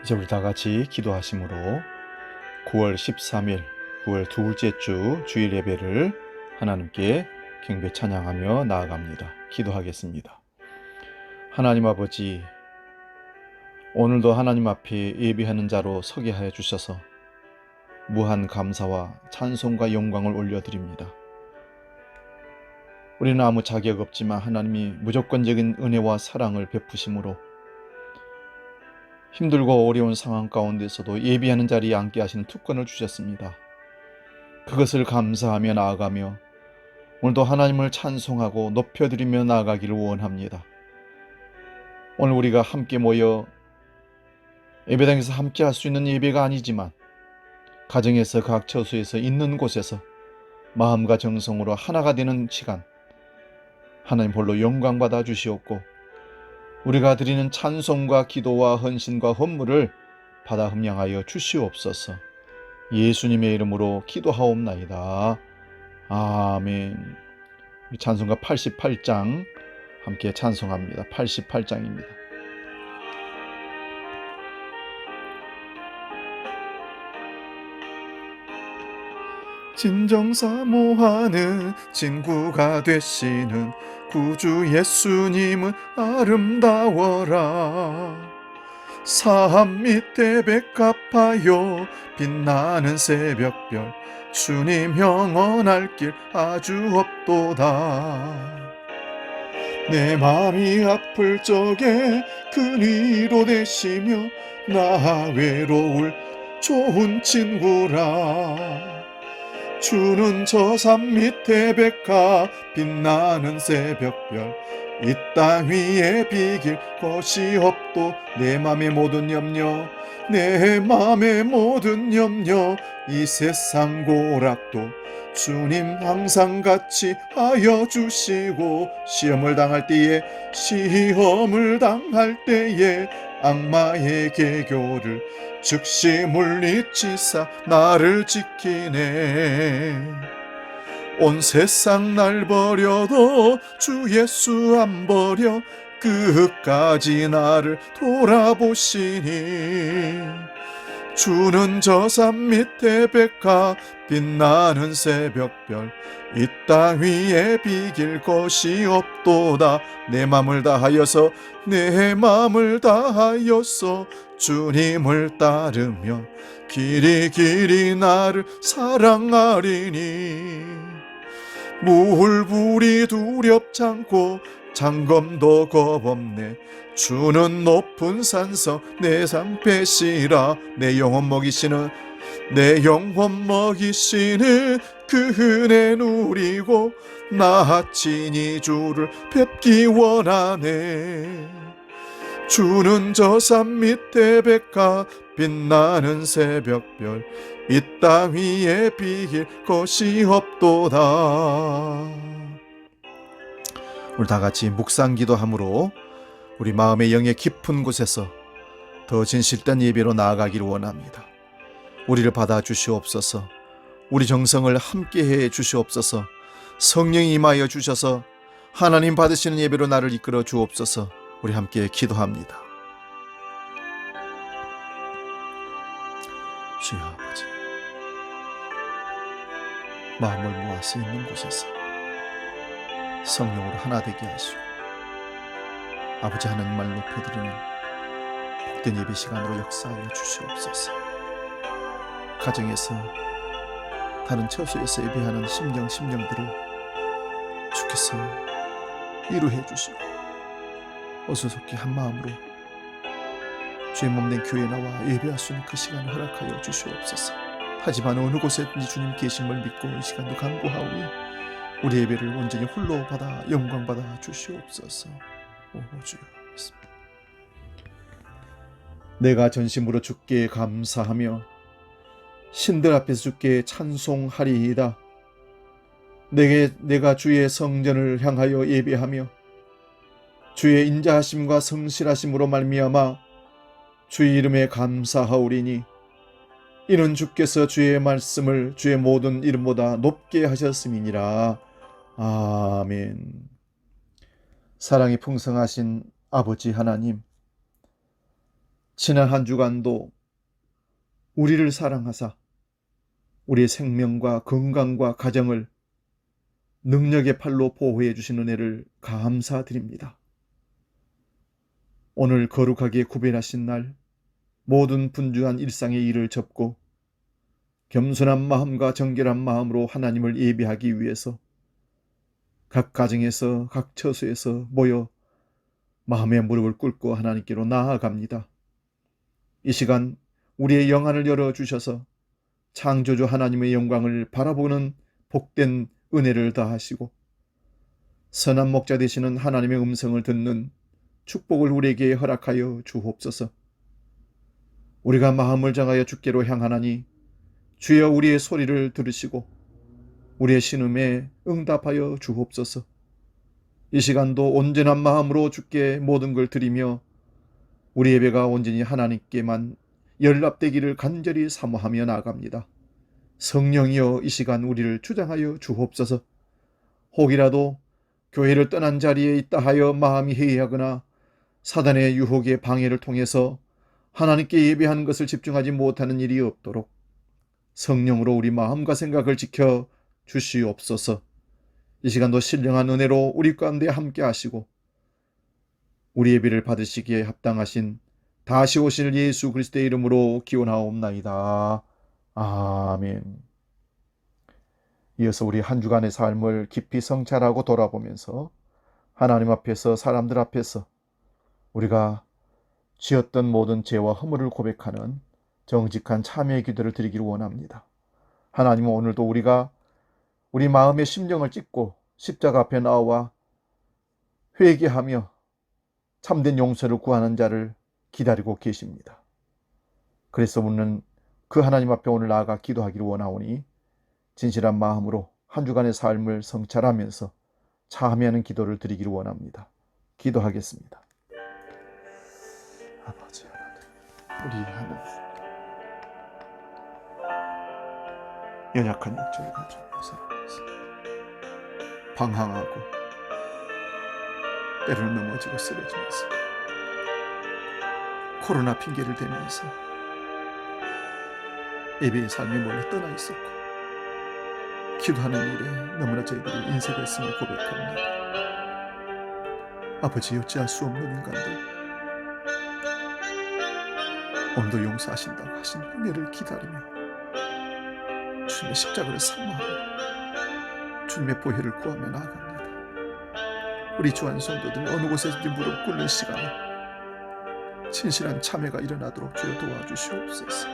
이제 우리 다 같이 기도하심으로 9월 13일, 9월 둘째 주 주일 예배를 하나님께 경배 찬양하며 나아갑니다. 기도하겠습니다. 하나님 아버지, 오늘도 하나님 앞에 예배하는 자로 서게 하여 주셔서 무한 감사와 찬송과 영광을 올려드립니다. 우리는 아무 자격 없지만 하나님이 무조건적인 은혜와 사랑을 베푸심으로 힘들고 어려운 상황 가운데서도 예배하는 자리에 앉게 하시는 특권을 주셨습니다. 그것을 감사하며 나아가며 오늘도 하나님을 찬송하고 높여드리며 나아가기를 원합니다. 오늘 우리가 함께 모여 예배당에서 함께 할 수 있는 예배가 아니지만 가정에서 각 처소에서 있는 곳에서 마음과 정성으로 하나가 되는 시간, 하나님 홀로 영광 받아 주시옵고 우리가 드리는 찬송과 기도와 헌신과 헌물을 받아 흠양하여 주시옵소서. 예수님의 이름으로 기도하옵나이다. 아멘. 찬송가 88장 함께 찬송합니다. 88장입니다. 진정사모하는 친구가 되시는 구주 예수님은 아름다워라. 삶 밑에 백합하여 빛나는 새벽별 주님 영원할 길 아주 없도다. 내 맘이 아플 적에 그 위로 되시며 나 외로울 좋은 친구라. 주는 저 산 밑에 백합 빛나는 새벽별 이 땅 위에 비길 것이 없도 내 맘의 모든 염려 내 맘의 모든 염려 이 세상 고락도 주님 항상 같이 하여 주시고 시험을 당할 때에 악마의 계교를 즉시 물리치사 나를 지키네. 온 세상 날 버려도 주 예수 안 버려 끝까지 나를 돌아보시니 주는 저 산 밑에 백합 빛나는 새벽별 이 땅 위에 비길 것이 없도다. 내 맘을 다하여서 주님을 따르며 길이 나를 사랑하리니 무불이 두렵잖고 장검도 겁없네. 주는 높은 산성 내 상패시라. 내 영혼 먹이시는 그 은혜 누리고 나 친히 주를 뵙기 원하네. 주는 저 산 밑에 백합 빛나는 새벽별 이 땅 위에 비길 것이 없도다. 우리 다 같이 묵상기도함으로 우리 마음의 영의 깊은 곳에서 더 진실된 예배로 나아가기를 원합니다. 우리를 받아주시옵소서. 우리 정성을 함께해 주시옵소서. 성령이 임하여 주셔서 하나님 받으시는 예배로 나를 이끌어 주옵소서. 우리 함께 기도합니다. 주여 아버지, 마음을 모아서 있는 곳에서 성령으로 하나 되게 하시고 아버지 하나님만 높여드리는 복된 예배 시간으로 역사하여 주시옵소서. 가정에서 다른 처소에서 예배하는 심령들을 주께서 위로해 주시고 어수선히 한 마음으로 주의 몸된 교회에 나와 예배할 수 있는 그 시간을 허락하여 주시옵소서. 하지만 어느 곳에든지 주님 계심을 믿고 이 시간도 간구하오니 우리 예배를 온전히 홀로 받아 영광 받아 주시옵소서. 오 주여, 내가 전심으로 주께 감사하며 신들 앞에서 주께 찬송하리이다. 내가 주의 성전을 향하여 예배하며 주의 인자하심과 성실하심으로 말미암아 주의 이름에 감사하오리니 이는 주께서 주의 말씀을 주의 모든 이름보다 높게 하셨음이니라. 아멘. 사랑이 풍성하신 아버지 하나님, 지난 한 주간도 우리를 사랑하사 우리의 생명과 건강과 가정을 능력의 팔로 보호해 주신 은혜를 감사드립니다. 오늘 거룩하게 구별하신 날 모든 분주한 일상의 일을 접고 겸손한 마음과 정결한 마음으로 하나님을 예배하기 위해서 각 가정에서 각 처소에서 모여 마음의 무릎을 꿇고 하나님께로 나아갑니다. 이 시간 우리의 영안을 열어주셔서 창조주 하나님의 영광을 바라보는 복된 은혜를 더하시고 선한 목자 되시는 하나님의 음성을 듣는 축복을 우리에게 허락하여 주옵소서. 우리가 마음을 정하여 주께로 향하나니 주여 우리의 소리를 들으시고 우리의 신음에 응답하여 주옵소서. 이 시간도 온전한 마음으로 주께 모든 걸 드리며 우리 예배가 온전히 하나님께만 연락되기를 간절히 사모하며 나아갑니다. 성령이여 이 시간 우리를 주장하여 주옵소서. 혹이라도 교회를 떠난 자리에 있다 하여 마음이 해이하거나 사단의 유혹의 방해를 통해서 하나님께 예배하는 것을 집중하지 못하는 일이 없도록 성령으로 우리 마음과 생각을 지켜 주시옵소서. 이 시간도 신령한 은혜로 우리 가운데 함께 하시고 우리 예배를 받으시기에 합당하신 다시 오실 예수 그리스도의 이름으로 기원하옵나이다. 아멘. 이어서 우리 한 주간의 삶을 깊이 성찰하고 돌아보면서 하나님 앞에서 사람들 앞에서 우리가 지었던 모든 죄와 허물을 고백하는 정직한 참회의 기도를 드리기를 원합니다. 하나님은 오늘도 우리가 우리 마음의 심령을 찢고 십자가 앞에 나와 회개하며 참된 용서를 구하는 자를 기다리고 계십니다. 그래서 우리는 그 하나님 앞에 오늘 나아가 기도하기를 원하오니 진실한 마음으로 한 주간의 삶을 성찰하면서 참회하는 기도를 드리기를 원합니다. 기도하겠습니다. 아버지 하나님, 우리 하나님, 연약한 육체를 가지고 살아가면서 방황하고 때로는 넘어지고 쓰러지면서 코로나 핑계를 대면서 예배의 삶이 멀리 떠나 있었고 기도하는 일에 너무나 저희들이 인색했음을 고백합니다. 아버지, 어찌할 수 없는 인간들 오늘도 용서하신다고 하신 은혜를 기다리며 주님의 십자가를 사모하며 주님의 보혈을 구하며 나아갑니다. 우리 주한 성도들 어느 곳에든지 무릎 꿇는 시간에 진실한 참회가 일어나도록 주여 도와주시옵소서.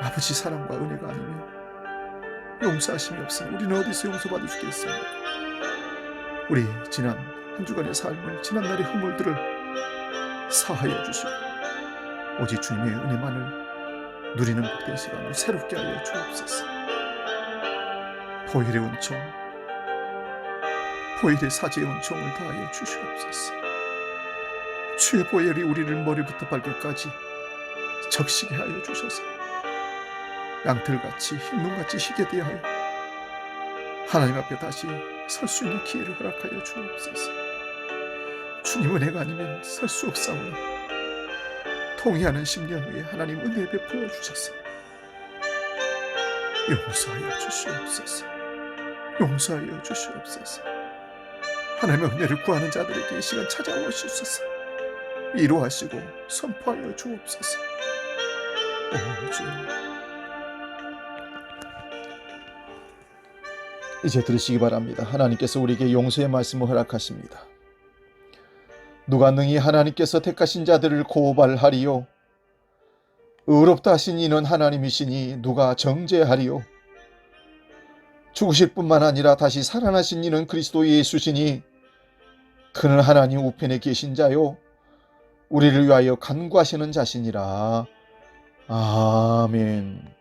아버지, 사랑과 은혜가 아니면 용서하심이 없으니 우리는 어디서 용서받을 수겠습니까? 우리 지난 한 주간의 삶을, 지난날의 허물들을 사하여 주시고 오직 주님의 은혜만을 누리는 복된 시간을 새롭게 하여 주옵소서. 보혈의 은총, 보혈의 사제의 은총을 다하여 주시옵소서. 주의 보혈이 우리를 머리부터 발끝까지 적시게 하여 주셔서 양털같이 흰눈같이 희게 대하여 하나님 앞에 다시 설 수 있는 기회를 허락하여 주옵소서. 주님 은혜가 아니면 설 수 없사오니 통회하는 심령 위에 하나님 은혜 베풀어 주셔서 용서하여 주시옵소서. 용서하여 주시옵소서. 하나님의 은혜를 구하는 자들에게 이 시간 찾아오시소서. 위로하시고 선포하여 주옵소서. 오 주여, 이제 들으시기 바랍니다. 하나님께서 우리에게 용서의 말씀을 허락하십니다. 누가 능히 하나님께서 택하신 자들을 고발하리요? 의롭다 하신 이는 하나님이시니 누가 정죄하리요? 죽으실 뿐만 아니라 다시 살아나신 이는 그리스도 예수시니 그는 하나님 우편에 계신 자요 우리를 위하여 간구하시는 자시니라. 아멘.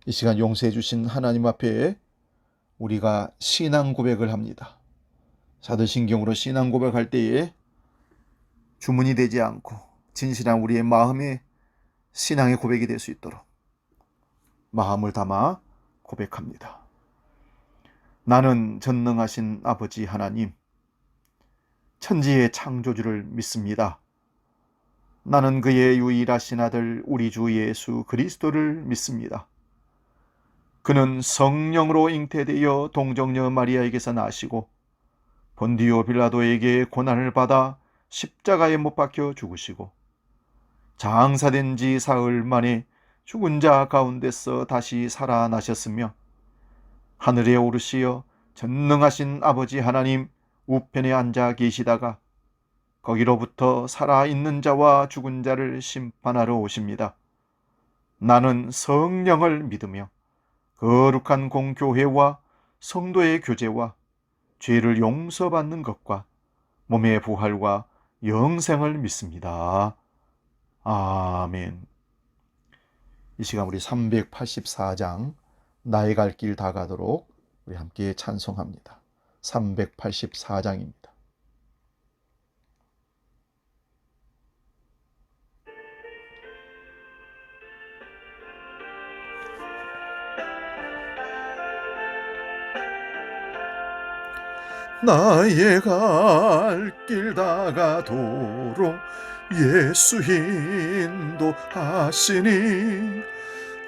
이 시간 용서해 주신 하나님 앞에 우리가 신앙 고백을 합니다. 사도신경으로 신앙 고백할 때에 주문이 되지 않고 진실한 우리의 마음의 신앙의 고백이 될 수 있도록 마음을 담아 고백합니다. 나는 전능하신 아버지 하나님, 천지의 창조주를 믿습니다. 나는 그의 유일하신 아들 우리 주 예수 그리스도를 믿습니다. 그는 성령으로 잉태되어 동정녀 마리아에게서 나시고 본디오 빌라도에게 고난을 받아 십자가에 못 박혀 죽으시고 장사된 지 사흘 만에 죽은 자 가운데서 다시 살아나셨으며 하늘에 오르시어 전능하신 아버지 하나님 우편에 앉아 계시다가 거기로부터 살아있는 자와 죽은 자를 심판하러 오십니다. 나는 성령을 믿으며 거룩한 공교회와 성도의 교제와 죄를 용서받는 것과 몸의 부활과 영생을 믿습니다. 아멘. 이 시간 우리 384장 나의 갈 길 다 가도록 우리 함께 찬송합니다. 384장입니다. 나의 갈 길 다 가도록 예수 인도하시니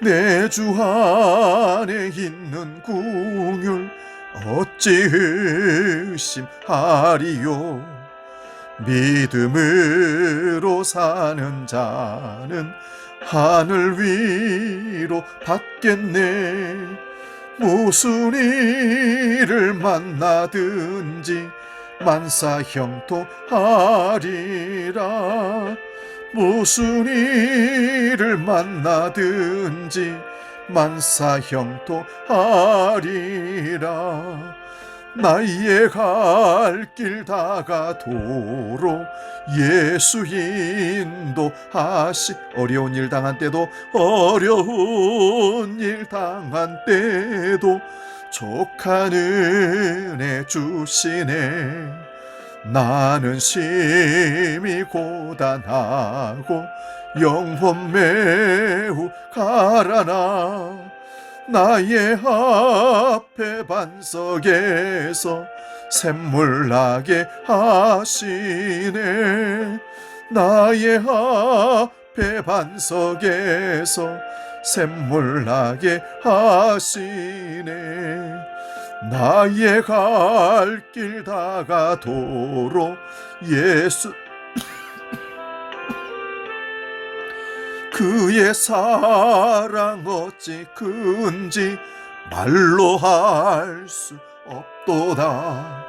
내 주 안에 있는 궁율 어찌 의심하리요. 믿음으로 사는 자는 하늘 위로 받겠네. 무슨 일을 만나든지 만사 형통하리라. 무슨 일을 만나든지 만사 형통하리라. 나의 갈 길 다 가도록 예수 인도하시. 어려운 일 당한 때도 어려운 일 당한 때도 족한 은혜 주시네. 나는 심히 고단하고 영혼 매우 가라나. 나의 앞에 반석에서 샘물 나게 하시네. 나의 앞에 반석에서 샘물 나게 하시네. 나의 갈 길 다 가도록 예수 그의 사랑 어찌 큰지 말로 할 수 없도다.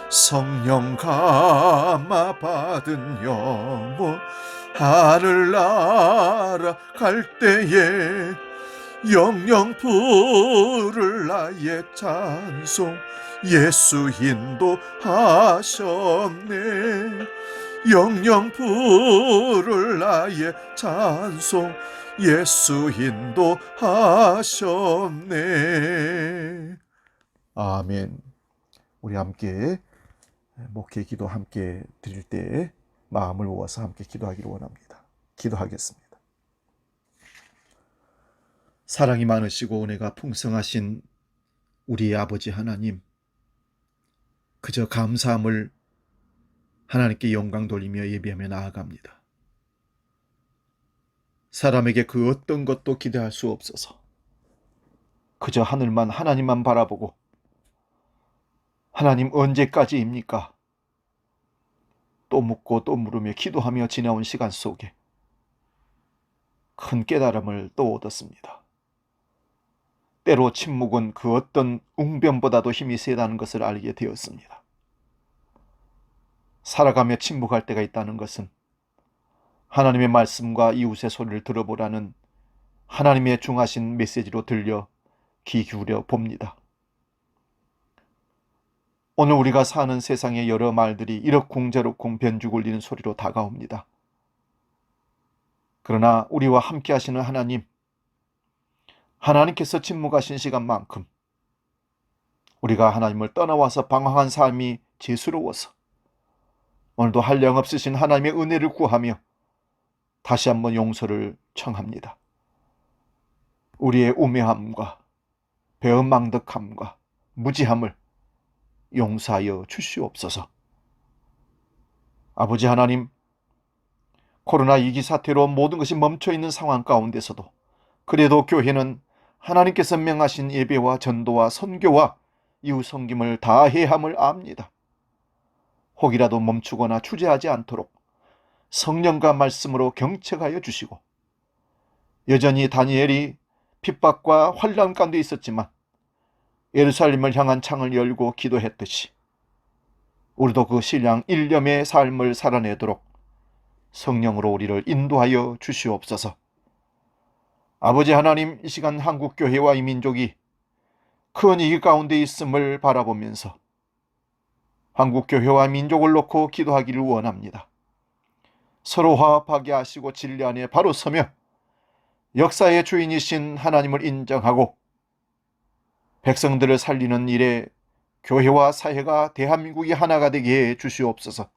성령 감화 받은 영혼 하늘나라 갈 때에 영영 부를 나의 찬송 예수 인도하셨네. 영영 부를 나의 찬송 예수 인도하셨네. 아멘. 우리 함께 목회 기도 함께 드릴 때 마음을 모아서 함께 기도하기를 원합니다. 기도하겠습니다. 사랑이 많으시고 은혜가 풍성하신 우리의 아버지 하나님, 그저 감사함을 하나님께 영광 돌리며 예배하며 나아갑니다. 사람에게 그 어떤 것도 기대할 수 없어서 그저 하늘만 하나님만 바라보고 하나님 언제까지입니까? 또 묻고 또 물으며 기도하며 지나온 시간 속에 큰 깨달음을 또 얻었습니다. 때로 침묵은 그 어떤 웅변보다도 힘이 세다는 것을 알게 되었습니다. 살아가며 침묵할 때가 있다는 것은 하나님의 말씀과 이웃의 소리를 들어보라는 하나님의 중하신 메시지로 들려 귀 기울여 봅니다. 오늘 우리가 사는 세상의 여러 말들이 이러쿵저러쿵 변죽 울리는 소리로 다가옵니다. 그러나 우리와 함께 하시는 하나님, 하나님께서 침묵하신 시간만큼 우리가 하나님을 떠나와서 방황한 삶이 죄스러워서 오늘도 한량없으신 하나님의 은혜를 구하며 다시 한번 용서를 청합니다. 우리의 우매함과 배은망덕함과 무지함을 용서하여 주시옵소서. 아버지 하나님, 코로나 위기 사태로 모든 것이 멈춰 있는 상황 가운데서도 그래도 교회는 하나님께서 명하신 예배와 전도와 선교와 이웃 섬김을 다해야 함을 압니다. 혹이라도 멈추거나 주저하지 않도록 성령과 말씀으로 경책하여 주시고, 여전히 다니엘이 핍박과 환난 가운데 있었지만 예루살렘을 향한 창을 열고 기도했듯이 우리도 그 신랑 일념의 삶을 살아내도록 성령으로 우리를 인도하여 주시옵소서. 아버지 하나님, 이 시간 한국교회와 이 민족이 큰 위기 가운데 있음을 바라보면서 한국교회와 민족을 놓고 기도하기를 원합니다. 서로 화합하게 하시고 진리 안에 바로 서며 역사의 주인이신 하나님을 인정하고 백성들을 살리는 일에 교회와 사회가 대한민국이 하나가 되게 해 주시옵소서.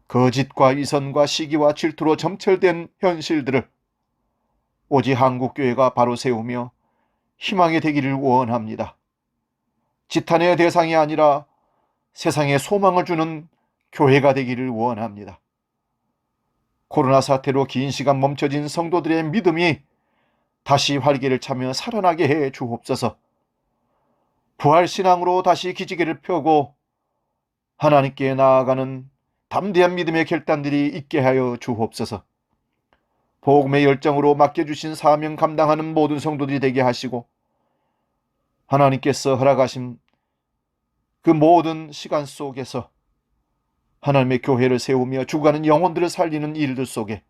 거짓과 위선과 시기와 질투로 점철된 현실들을 오직 한국교회가 바로 세우며 희망이 되기를 원합니다. 지탄의 대상이 아니라 세상에 소망을 주는 교회가 되기를 원합니다. 코로나 사태로 긴 시간 멈춰진 성도들의 믿음이 다시 활기를 차며 살아나게 해 주옵소서. 부활신앙으로 다시 기지개를 펴고 하나님께 나아가는 담대한 믿음의 결단들이 있게 하여 주옵소서. 복음의 열정으로 맡겨주신 사명 감당하는 모든 성도들이 되게 하시고, 하나님께서 허락하신 그 모든 시간 속에서 하나님의 교회를 세우며 죽어가는 영혼들을 살리는 일들 속에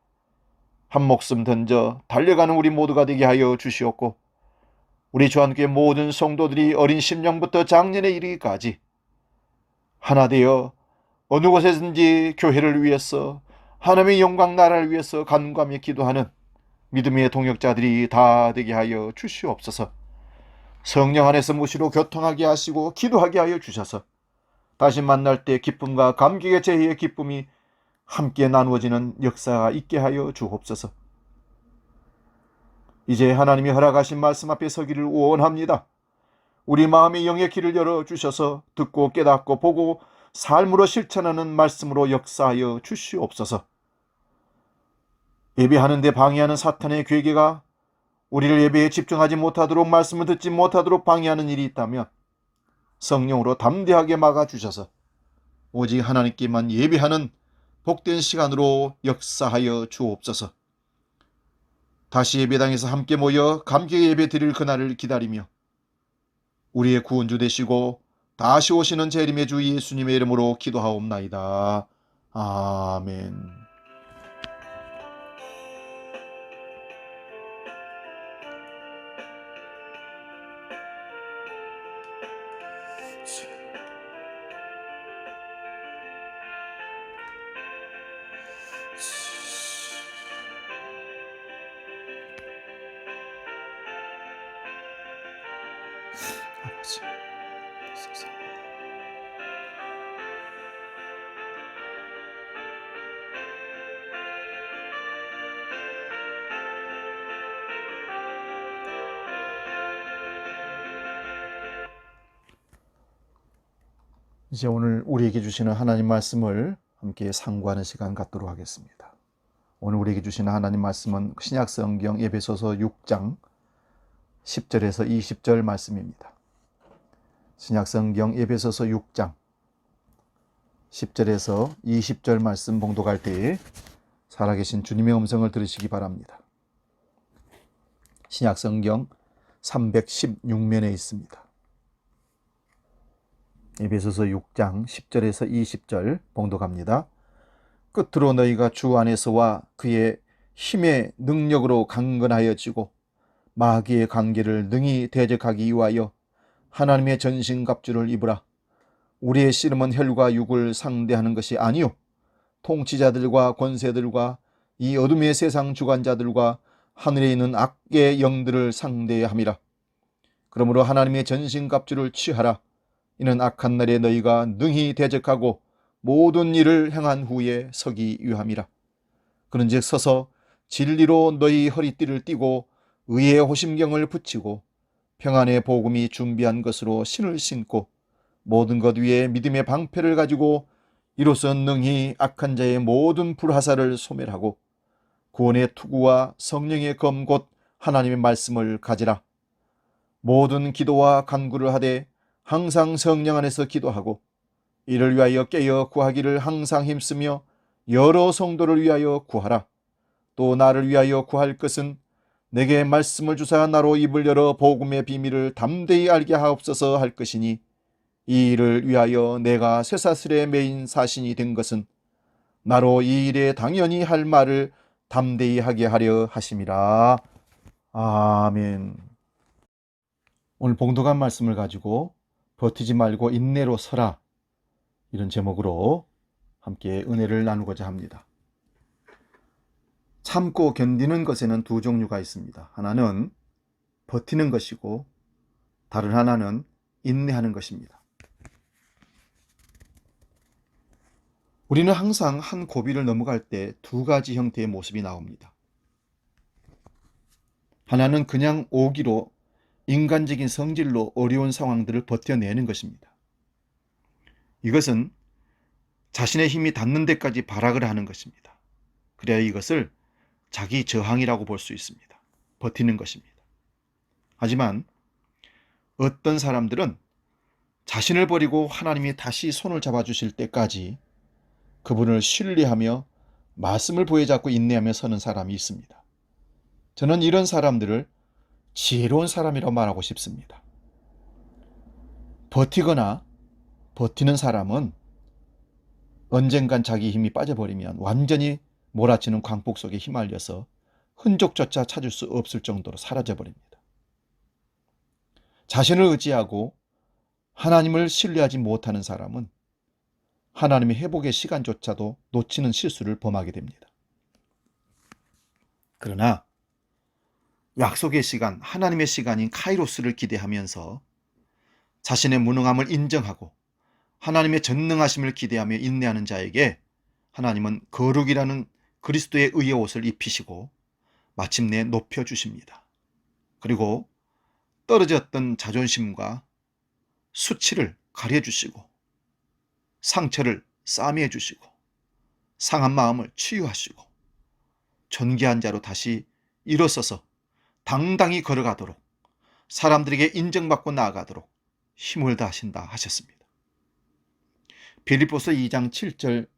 한 목숨 던져 달려가는 우리 모두가 되게 하여 주시옵고, 우리 주한교회 모든 성도들이 어린 심령부터 장년에 이르기까지 하나 되어 어느 곳에든지 교회를 위해서, 하나님의 영광 나라를 위해서 간구하며 기도하는 믿음의 동역자들이 다 되게 하여 주시옵소서. 성령 안에서 무시로 교통하게 하시고 기도하게 하여 주셔서 다시 만날 때 기쁨과 감격의 제희의 기쁨이 함께 나누어지는 역사가 있게 하여 주옵소서. 이제 하나님이 허락하신 말씀 앞에 서기를 원합니다. 우리 마음의 영의 길을 열어주셔서 듣고 깨닫고 보고 삶으로 실천하는 말씀으로 역사하여 주시옵소서. 예배하는 데 방해하는 사탄의 괴계가 우리를 예배에 집중하지 못하도록, 말씀을 듣지 못하도록 방해하는 일이 있다면 성령으로 담대하게 막아주셔서 오직 하나님께만 예배하는 복된 시간으로 역사하여 주옵소서. 다시 예배당에서 함께 모여 감격의 예배 드릴 그날을 기다리며 우리의 구원주 되시고 다시 오시는 재림의 주 예수님의 이름으로 기도하옵나이다. 아멘. 이제 오늘 우리에게 주시는 하나님 말씀을 함께 상고하는 시간 갖도록 하겠습니다. 오늘 우리에게 주시는 하나님 말씀은 신약성경 에베소서 6장 10절에서 20절 말씀입니다. 신약성경 에베소서 6장 10절에서 20절 말씀 봉독할 때에 살아계신 주님의 음성을 들으시기 바랍니다. 신약성경 316면에 있습니다. 에베소서 6장 10절에서 20절 봉독합니다. 끝으로 너희가 주 안에서와 그의 힘의 능력으로 강건하여지고 마귀의 관계를 능히 대적하기 위하여 하나님의 전신갑주를 입으라. 우리의 씨름은 혈과 육을 상대하는 것이 아니요 통치자들과 권세들과 이 어둠의 세상 주관자들과 하늘에 있는 악의 영들을 상대해야 함이라. 그러므로 하나님의 전신갑주를 취하라. 이는 악한 날에 너희가 능히 대적하고 모든 일을 행한 후에 서기 위함이라. 그런즉 서서 진리로 너희 허리띠를 띠고 의의 호심경을 붙이고 평안의 복음이 준비한 것으로 신을 신고 모든 것 위에 믿음의 방패를 가지고 이로써 능히 악한 자의 모든 불화살을 소멸하고 구원의 투구와 성령의 검 곧 하나님의 말씀을 가지라. 모든 기도와 간구를 하되 항상 성령 안에서 기도하고 이를 위하여 깨어 구하기를 항상 힘쓰며 여러 성도를 위하여 구하라. 또 나를 위하여 구할 것은 내게 말씀을 주사 나로 입을 열어 복음의 비밀을 담대히 알게 하옵소서 할 것이니 이 일을 위하여 내가 쇠사슬에 매인 사신이 된 것은 나로 이 일에 당연히 할 말을 담대히 하게 하려 하심이라. 아멘. 오늘 봉독한 말씀을 가지고 버티지 말고 인내로 서라, 이런 제목으로 함께 은혜를 나누고자 합니다. 참고 견디는 것에는 두 종류가 있습니다. 하나는 버티는 것이고 다른 하나는 인내하는 것입니다. 우리는 항상 한 고비를 넘어갈 때 두 가지 형태의 모습이 나옵니다. 하나는 그냥 오기로 인간적인 성질로 어려운 상황들을 버텨내는 것입니다. 이것은 자신의 힘이 닿는 데까지 발악을 하는 것입니다. 그래야 이것을 자기 저항이라고 볼 수 있습니다. 버티는 것입니다. 하지만 어떤 사람들은 자신을 버리고 하나님이 다시 손을 잡아주실 때까지 그분을 신뢰하며 말씀을 부여잡고 인내하며 서는 사람이 있습니다. 저는 이런 사람들을 지혜로운 사람이라고 말하고 싶습니다. 버티거나 버티는 사람은 언젠간 자기 힘이 빠져버리면 완전히 몰아치는 광폭 속에 휘말려서 흔적조차 찾을 수 없을 정도로 사라져버립니다. 자신을 의지하고 하나님을 신뢰하지 못하는 사람은 하나님의 회복의 시간조차도 놓치는 실수를 범하게 됩니다. 그러나 약속의 시간, 하나님의 시간인 카이로스를 기대하면서 자신의 무능함을 인정하고 하나님의 전능하심을 기대하며 인내하는 자에게 하나님은 거룩이라는 그리스도의 의의 옷을 입히시고 마침내 높여주십니다. 그리고 떨어졌던 자존심과 수치를 가려주시고 상처를 싸매주시고 상한 마음을 치유하시고 존귀한 자로 다시 일어서서 당당히 걸어가도록 사람들에게 인정받고 나아가도록 힘을 다하신다 하셨습니다. 빌립보서 2장 7절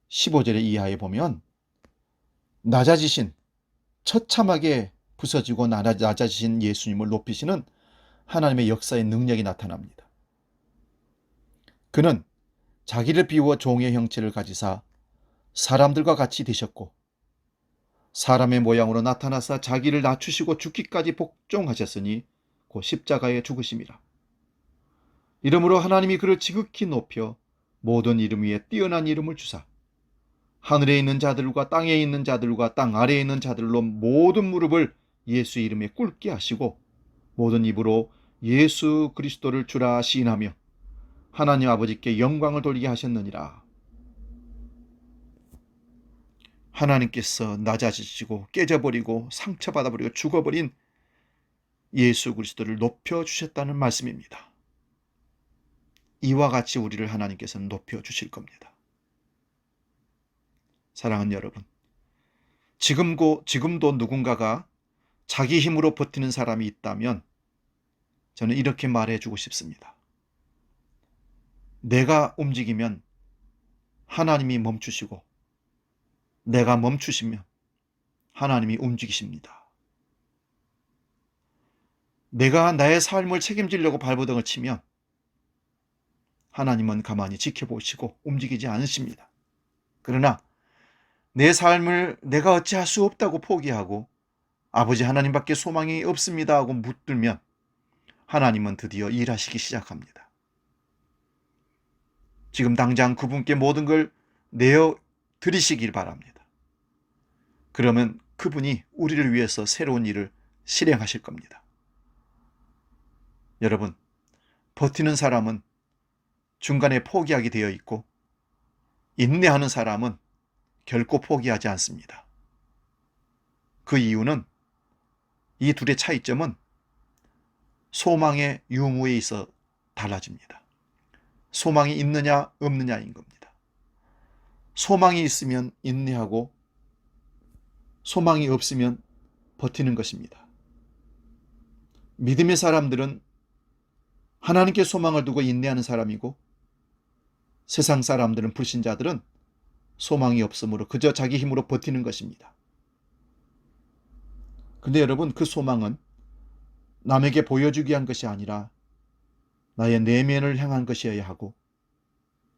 15절의 이하에 보면 낮아지신, 처참하게 부서지고 낮아지신 예수님을 높이시는 하나님의 역사의 능력이 나타납니다. 그는 자기를 비워 종의 형체를 가지사 사람들과 같이 되셨고 사람의 모양으로 나타나사 자기를 낮추시고 죽기까지 복종하셨으니 곧 십자가에 죽으심이라. 이러므로 하나님이 그를 지극히 높여 모든 이름 위에 뛰어난 이름을 주사 하늘에 있는 자들과 땅에 있는 자들과 땅 아래에 있는 자들로 모든 무릎을 예수 이름에 꿇게 하시고 모든 입으로 예수 그리스도를 주라 시인하며 하나님 아버지께 영광을 돌리게 하셨느니라. 하나님께서 낮아지시고 깨져버리고 상처받아버리고 죽어버린 예수 그리스도를 높여주셨다는 말씀입니다. 이와 같이 우리를 하나님께서는 높여주실 겁니다. 사랑하는 여러분, 지금도 누군가가 자기 힘으로 버티는 사람이 있다면 저는 이렇게 말해주고 싶습니다. 내가 움직이면 하나님이 멈추시고 내가 멈추시면 하나님이 움직이십니다. 내가 나의 삶을 책임지려고 발버둥을 치면 하나님은 가만히 지켜보시고 움직이지 않으십니다. 그러나 내 삶을 내가 어찌할 수 없다고 포기하고 아버지 하나님밖에 소망이 없습니다 하고 묻들면 하나님은 드디어 일하시기 시작합니다. 지금 당장 그분께 모든 걸 내어 드리시길 바랍니다. 그러면 그분이 우리를 위해서 새로운 일을 실행하실 겁니다. 여러분, 버티는 사람은 중간에 포기하게 되어 있고 인내하는 사람은 결코 포기하지 않습니다. 그 이유는 이 둘의 차이점은 소망의 유무에 있어 달라집니다. 소망이 있느냐 없느냐인 겁니다. 소망이 있으면 인내하고 소망이 없으면 버티는 것입니다. 믿음의 사람들은 하나님께 소망을 두고 인내하는 사람이고, 세상 사람들은, 불신자들은 소망이 없으므로 그저 자기 힘으로 버티는 것입니다. 근데 여러분, 그 소망은 남에게 보여주기 위한 것이 아니라 나의 내면을 향한 것이어야 하고,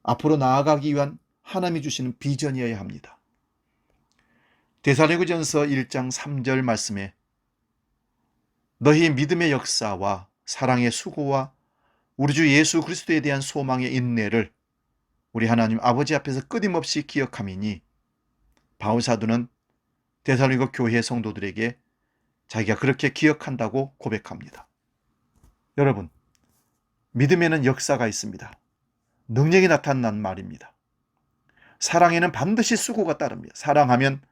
앞으로 나아가기 위한 하나님이 주시는 비전이어야 합니다. 데살로니가전서 1장 3절 말씀에 너희 믿음의 역사와 사랑의 수고와 우리 주 예수 그리스도에 대한 소망의 인내를 우리 하나님 아버지 앞에서 끊임없이 기억함이니, 바울사도는 데살로니가 교회 성도들에게 자기가 그렇게 기억한다고 고백합니다. 여러분, 믿음에는 역사가 있습니다. 능력이 나타난 말입니다. 사랑에는 반드시 수고가 따릅니다. 사랑하면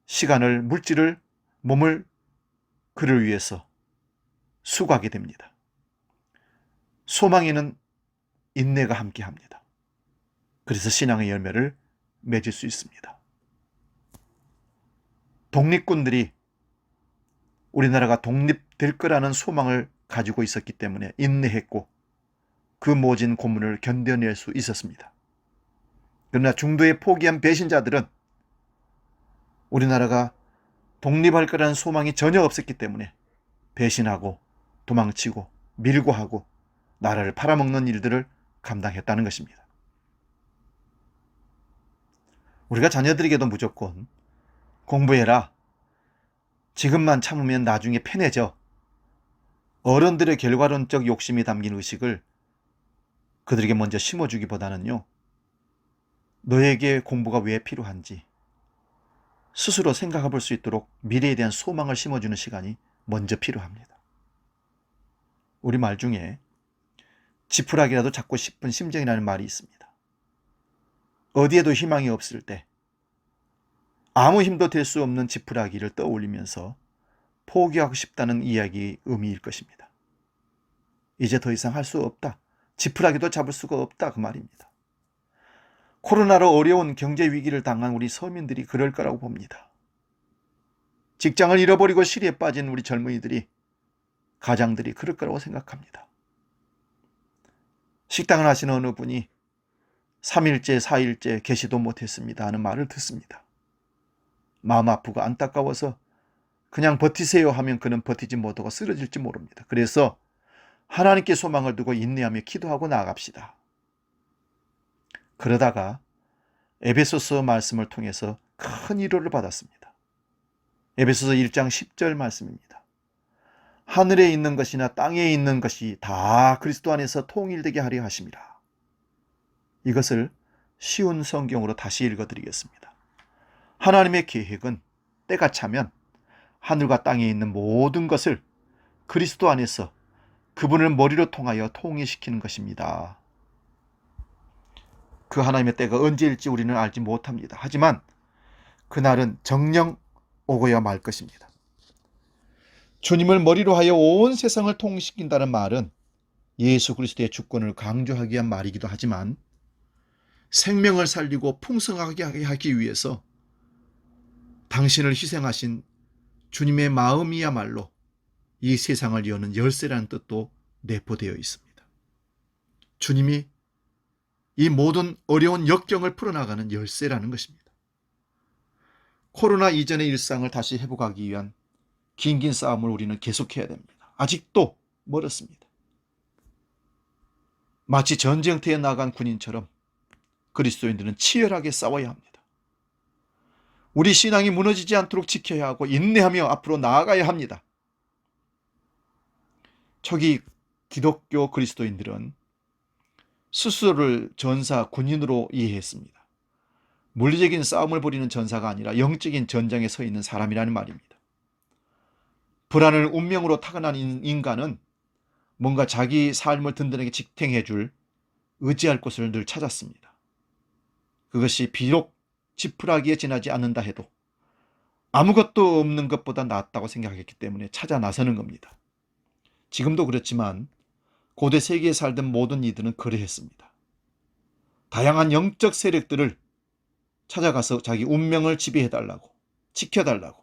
시간을, 물질을, 몸을 그를 위해서 수고하게 됩니다. 소망에는 인내가 함께합니다. 그래서 신앙의 열매를 맺을 수 있습니다. 독립군들이 우리나라가 독립될 거라는 소망을 가지고 있었기 때문에 인내했고 그 모진 고문을 견뎌낼 수 있었습니다. 그러나 중도에 포기한 배신자들은 우리나라가 독립할 거라는 소망이 전혀 없었기 때문에 배신하고 도망치고 밀고 하고 나라를 팔아먹는 일들을 감당했다는 것입니다. 우리가 자녀들에게도 무조건 공부해라, 지금만 참으면 나중에 편해져, 어른들의 결과론적 욕심이 담긴 의식을 그들에게 먼저 심어주기보다는요, 너에게 공부가 왜 필요한지 스스로 생각해 볼 수 있도록 미래에 대한 소망을 심어주는 시간이 먼저 필요합니다. 우리 말 중에 지푸라기라도 잡고 싶은 심정이라는 말이 있습니다. 어디에도 희망이 없을 때 아무 힘도 될 수 없는 지푸라기를 떠올리면서 포기하고 싶다는 이야기의 의미일 것입니다. 이제 더 이상 할 수 없다, 지푸라기도 잡을 수가 없다, 그 말입니다. 코로나로 어려운 경제 위기를 당한 우리 서민들이 그럴 거라고 봅니다. 직장을 잃어버리고 실에 빠진 우리 젊은이들이, 가장들이 그럴 거라고 생각합니다. 식당을 하시는 어느 분이 3일째 4일째 계시도 못했습니다 하는 말을 듣습니다. 마음 아프고 안타까워서 그냥 버티세요 하면 그는 버티지 못하고 쓰러질지 모릅니다. 그래서 하나님께 소망을 두고 인내하며 기도하고 나아갑시다. 그러다가 에베소서 말씀을 통해서 큰 위로를 받았습니다. 에베소서 1장 10절 말씀입니다. 하늘에 있는 것이나 땅에 있는 것이 다 그리스도 안에서 통일되게 하려 하심이라. 이것을 쉬운 성경으로 다시 읽어드리겠습니다. 하나님의 계획은 때가 차면 하늘과 땅에 있는 모든 것을 그리스도 안에서 그분을 머리로 통하여 통일시키는 것입니다. 그 하나님의 때가 언제일지 우리는 알지 못합니다. 하지만 그날은 정녕 오고야 말 것입니다. 주님을 머리로 하여 온 세상을 통일시킨다는 말은 예수 그리스도의 주권을 강조하기 위한 말이기도 하지만, 생명을 살리고 풍성하게 하기 위해서 당신을 희생하신 주님의 마음이야말로 이 세상을 여는 열쇠라는 뜻도 내포되어 있습니다. 주님이 이 모든 어려운 역경을 풀어나가는 열쇠라는 것입니다. 코로나 이전의 일상을 다시 회복하기 위한 긴 싸움을 우리는 계속해야 됩니다. 아직도 멀었습니다. 마치 전쟁터에 나간 군인처럼 그리스도인들은 치열하게 싸워야 합니다. 우리 신앙이 무너지지 않도록 지켜야 하고 인내하며 앞으로 나아가야 합니다. 초기 기독교 그리스도인들은 스스로를 전사, 군인으로 이해했습니다. 물리적인 싸움을 벌이는 전사가 아니라 영적인 전장에 서 있는 사람이라는 말입니다. 불안을 운명으로 타고난 인간은 뭔가 자기 삶을 든든하게 지탱해 줄 의지할 곳을 늘 찾았습니다. 그것이 비록 지푸라기에 지나지 않는다 해도 아무것도 없는 것보다 낫다고 생각했기 때문에 찾아 나서는 겁니다. 지금도 그렇지만 고대 세계에 살던 모든 이들은 그러했습니다. 다양한 영적 세력들을 찾아가서 자기 운명을 지배해달라고, 지켜달라고.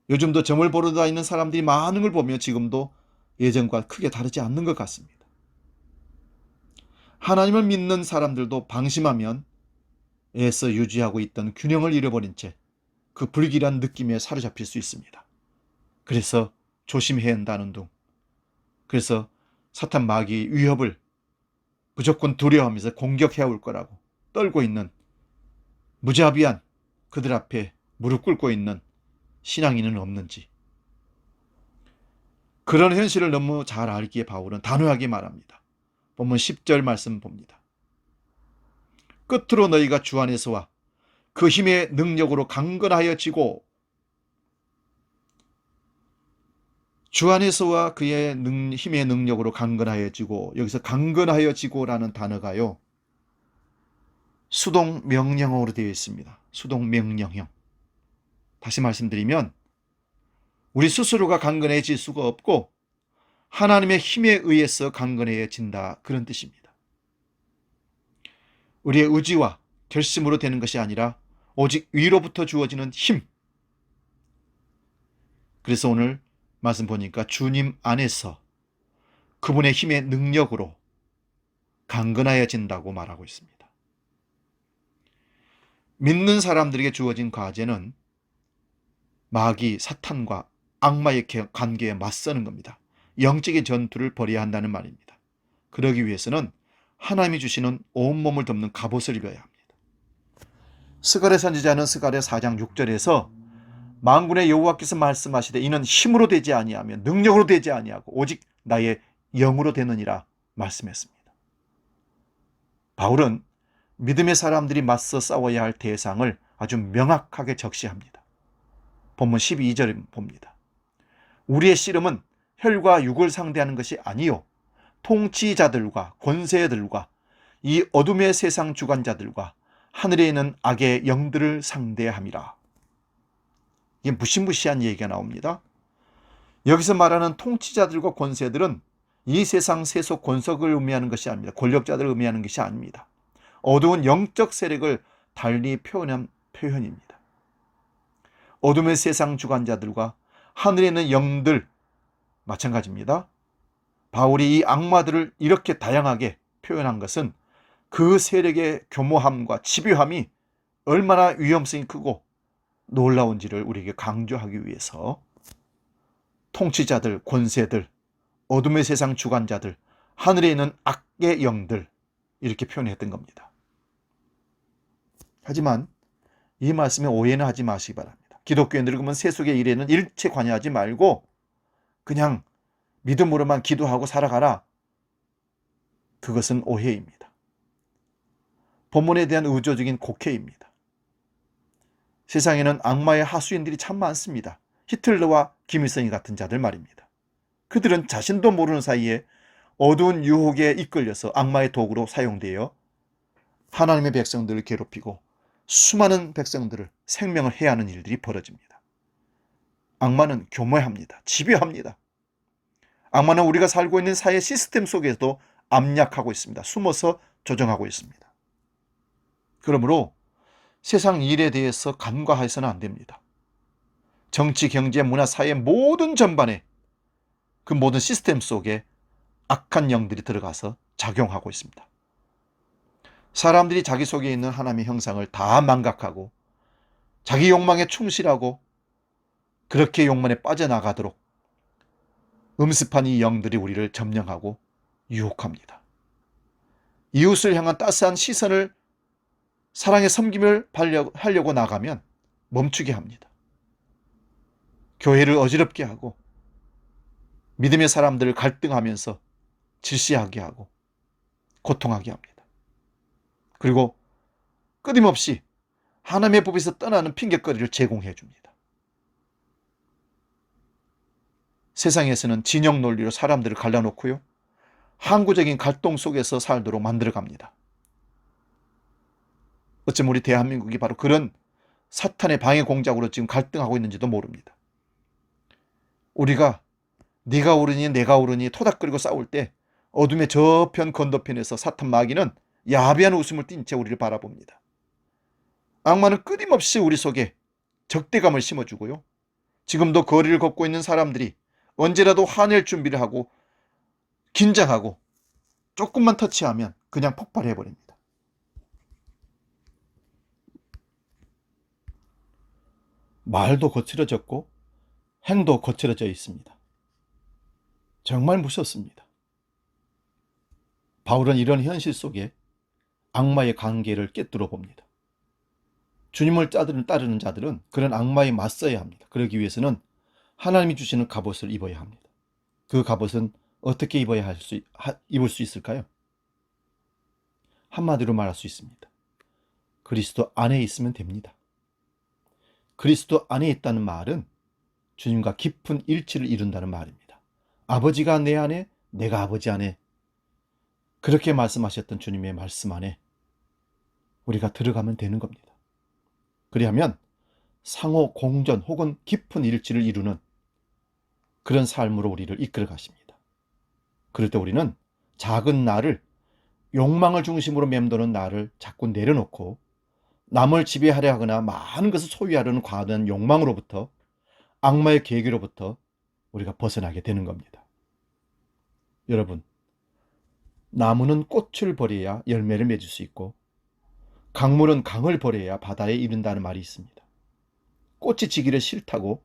요즘도 점을 보러 다니는 사람들이 많은 걸 보며 지금도 예전과 크게 다르지 않는 것 같습니다. 하나님을 믿는 사람들도 방심하면 애써 유지하고 있던 균형을 잃어버린 채 그 불길한 느낌에 사로잡힐 수 있습니다. 그래서 조심해야 한다는 둥. 그래서 사탄 마귀의 위협을 무조건 두려워하면서 공격해 올 거라고 떨고 있는 무자비한 그들 앞에 무릎 꿇고 있는 신앙인은 없는지. 그런 현실을 너무 잘 알기에 바울은 단호하게 말합니다. 본문 10절 말씀 봅니다. 끝으로 너희가 주 안에서와 그 힘의 능력으로 강건하여지고, 주 안에서와 그의 힘의 능력으로 강건하여지고, 여기서 강건하여지고라는 단어가요, 수동 명령어로 되어 있습니다. 수동 명령형. 다시 말씀드리면 우리 스스로가 강건해질 수가 없고 하나님의 힘에 의해서 강건해진다, 그런 뜻입니다. 우리의 의지와 결심으로 되는 것이 아니라 오직 위로부터 주어지는 힘. 그래서 오늘 말씀 보니까 주님 안에서 그분의 힘의 능력으로 강건하여진다고 말하고 있습니다. 믿는 사람들에게 주어진 과제는 마귀, 사탄과 악마의 관계에 맞서는 겁니다. 영적인 전투를 벌여야 한다는 말입니다. 그러기 위해서는 하나님이 주시는 온몸을 덮는 갑옷을 입어야 합니다. 스가랴 선지자는 스가랴 4장 6절에서 만군의 여호와께서 말씀하시되 이는 힘으로 되지 아니하며 능력으로 되지 아니하고 오직 나의 영으로 되느니라 말씀했습니다. 바울은 믿음의 사람들이 맞서 싸워야 할 대상을 아주 명확하게 적시합니다. 본문 12절 봅니다. 우리의 씨름은 혈과 육을 상대하는 것이 아니요 통치자들과 권세들과 이 어둠의 세상 주관자들과 하늘에 있는 악의 영들을 상대함이라. 이게 무시무시한 얘기가 나옵니다. 여기서 말하는 통치자들과 권세들은 이 세상 세속 권속을 의미하는 것이 아닙니다. 권력자들을 의미하는 것이 아닙니다. 어두운 영적 세력을 달리 표현한 표현입니다. 어둠의 세상 주관자들과 하늘에 있는 영들 마찬가지입니다. 바울이 이 악마들을 이렇게 다양하게 표현한 것은 그 세력의 교모함과 집요함이 얼마나 위험성이 크고 놀라운지를 우리에게 강조하기 위해서 통치자들, 권세들, 어둠의 세상 주관자들, 하늘에 있는 악의 영들 이렇게 표현했던 겁니다. 하지만 이 말씀에 오해는 하지 마시기 바랍니다. 기독교인들이 그러면 세속의 일에는 일체 관여하지 말고 그냥 믿음으로만 기도하고 살아가라. 그것은 오해입니다. 본문에 대한 의조적인 곡해입니다. 세상에는 악마의 하수인들이 참 많습니다. 히틀러와 김일성이 같은 자들 말입니다. 그들은 자신도 모르는 사이에 어두운 유혹에 이끌려서 악마의 도구로 사용되어 하나님의 백성들을 괴롭히고 수많은 백성들을 생명을 해하는 일들이 벌어집니다. 악마는 교묘합니다. 집요합니다. 악마는 우리가 살고 있는 사회 시스템 속에서도 압력하고 있습니다. 숨어서 조정하고 있습니다. 그러므로 세상 일에 대해서 간과해서는 안 됩니다. 정치, 경제, 문화, 사회 모든 전반에 그 모든 시스템 속에 악한 영들이 들어가서 작용하고 있습니다. 사람들이 자기 속에 있는 하나님의 형상을 다 망각하고 자기 욕망에 충실하고 그렇게 욕망에 빠져나가도록 음습한 이 영들이 우리를 점령하고 유혹합니다. 이웃을 향한 따스한 시선을 사랑의 섬김을 하려고 나가면 멈추게 합니다. 교회를 어지럽게 하고 믿음의 사람들을 갈등하면서 질시하게 하고 고통하게 합니다. 그리고 끊임없이 하나님의 법에서 떠나는 핑계거리를 제공해 줍니다. 세상에서는 진영 논리로 사람들을 갈라놓고요, 항구적인 갈등 속에서 살도록 만들어갑니다. 어쩌면 우리 대한민국이 바로 그런 사탄의 방해 공작으로 지금 갈등하고 있는지도 모릅니다. 우리가 네가 옳으니 내가 옳으니 토닥거리고 싸울 때 어둠의 저편 건너편에서 사탄 마귀는 야비한 웃음을 띤 채 우리를 바라봅니다. 악마는 끊임없이 우리 속에 적대감을 심어주고요. 지금도 거리를 걷고 있는 사람들이 언제라도 화낼 준비를 하고 긴장하고 조금만 터치하면 그냥 폭발해버립니다. 말도 거칠어졌고 행도 거칠어져 있습니다. 정말 무섭습니다. 바울은 이런 현실 속에 악마의 관계를 꿰뚫어 봅니다. 주님을 따르는 자들은 그런 악마에 맞서야 합니다. 그러기 위해서는 하나님이 주시는 갑옷을 입어야 합니다. 그 갑옷은 어떻게 입을 수 있을까요? 한마디로 말할 수 있습니다. 그리스도 안에 있으면 됩니다. 그리스도 안에 있다는 말은 주님과 깊은 일치를 이룬다는 말입니다. 아버지가 내 안에, 내가 아버지 안에, 그렇게 말씀하셨던 주님의 말씀 안에 우리가 들어가면 되는 겁니다. 그리하면 상호 공존 혹은 깊은 일치를 이루는 그런 삶으로 우리를 이끌어 가십니다. 그럴 때 우리는 작은 나를, 욕망을 중심으로 맴도는 나를 자꾸 내려놓고 남을 지배하려 하거나 많은 것을 소유하려는 과도한 욕망으로부터, 악마의 계계로부터 우리가 벗어나게 되는 겁니다. 여러분, 나무는 꽃을 버려야 열매를 맺을 수 있고 강물은 강을 버려야 바다에 이른다는 말이 있습니다. 꽃이 지기를 싫다고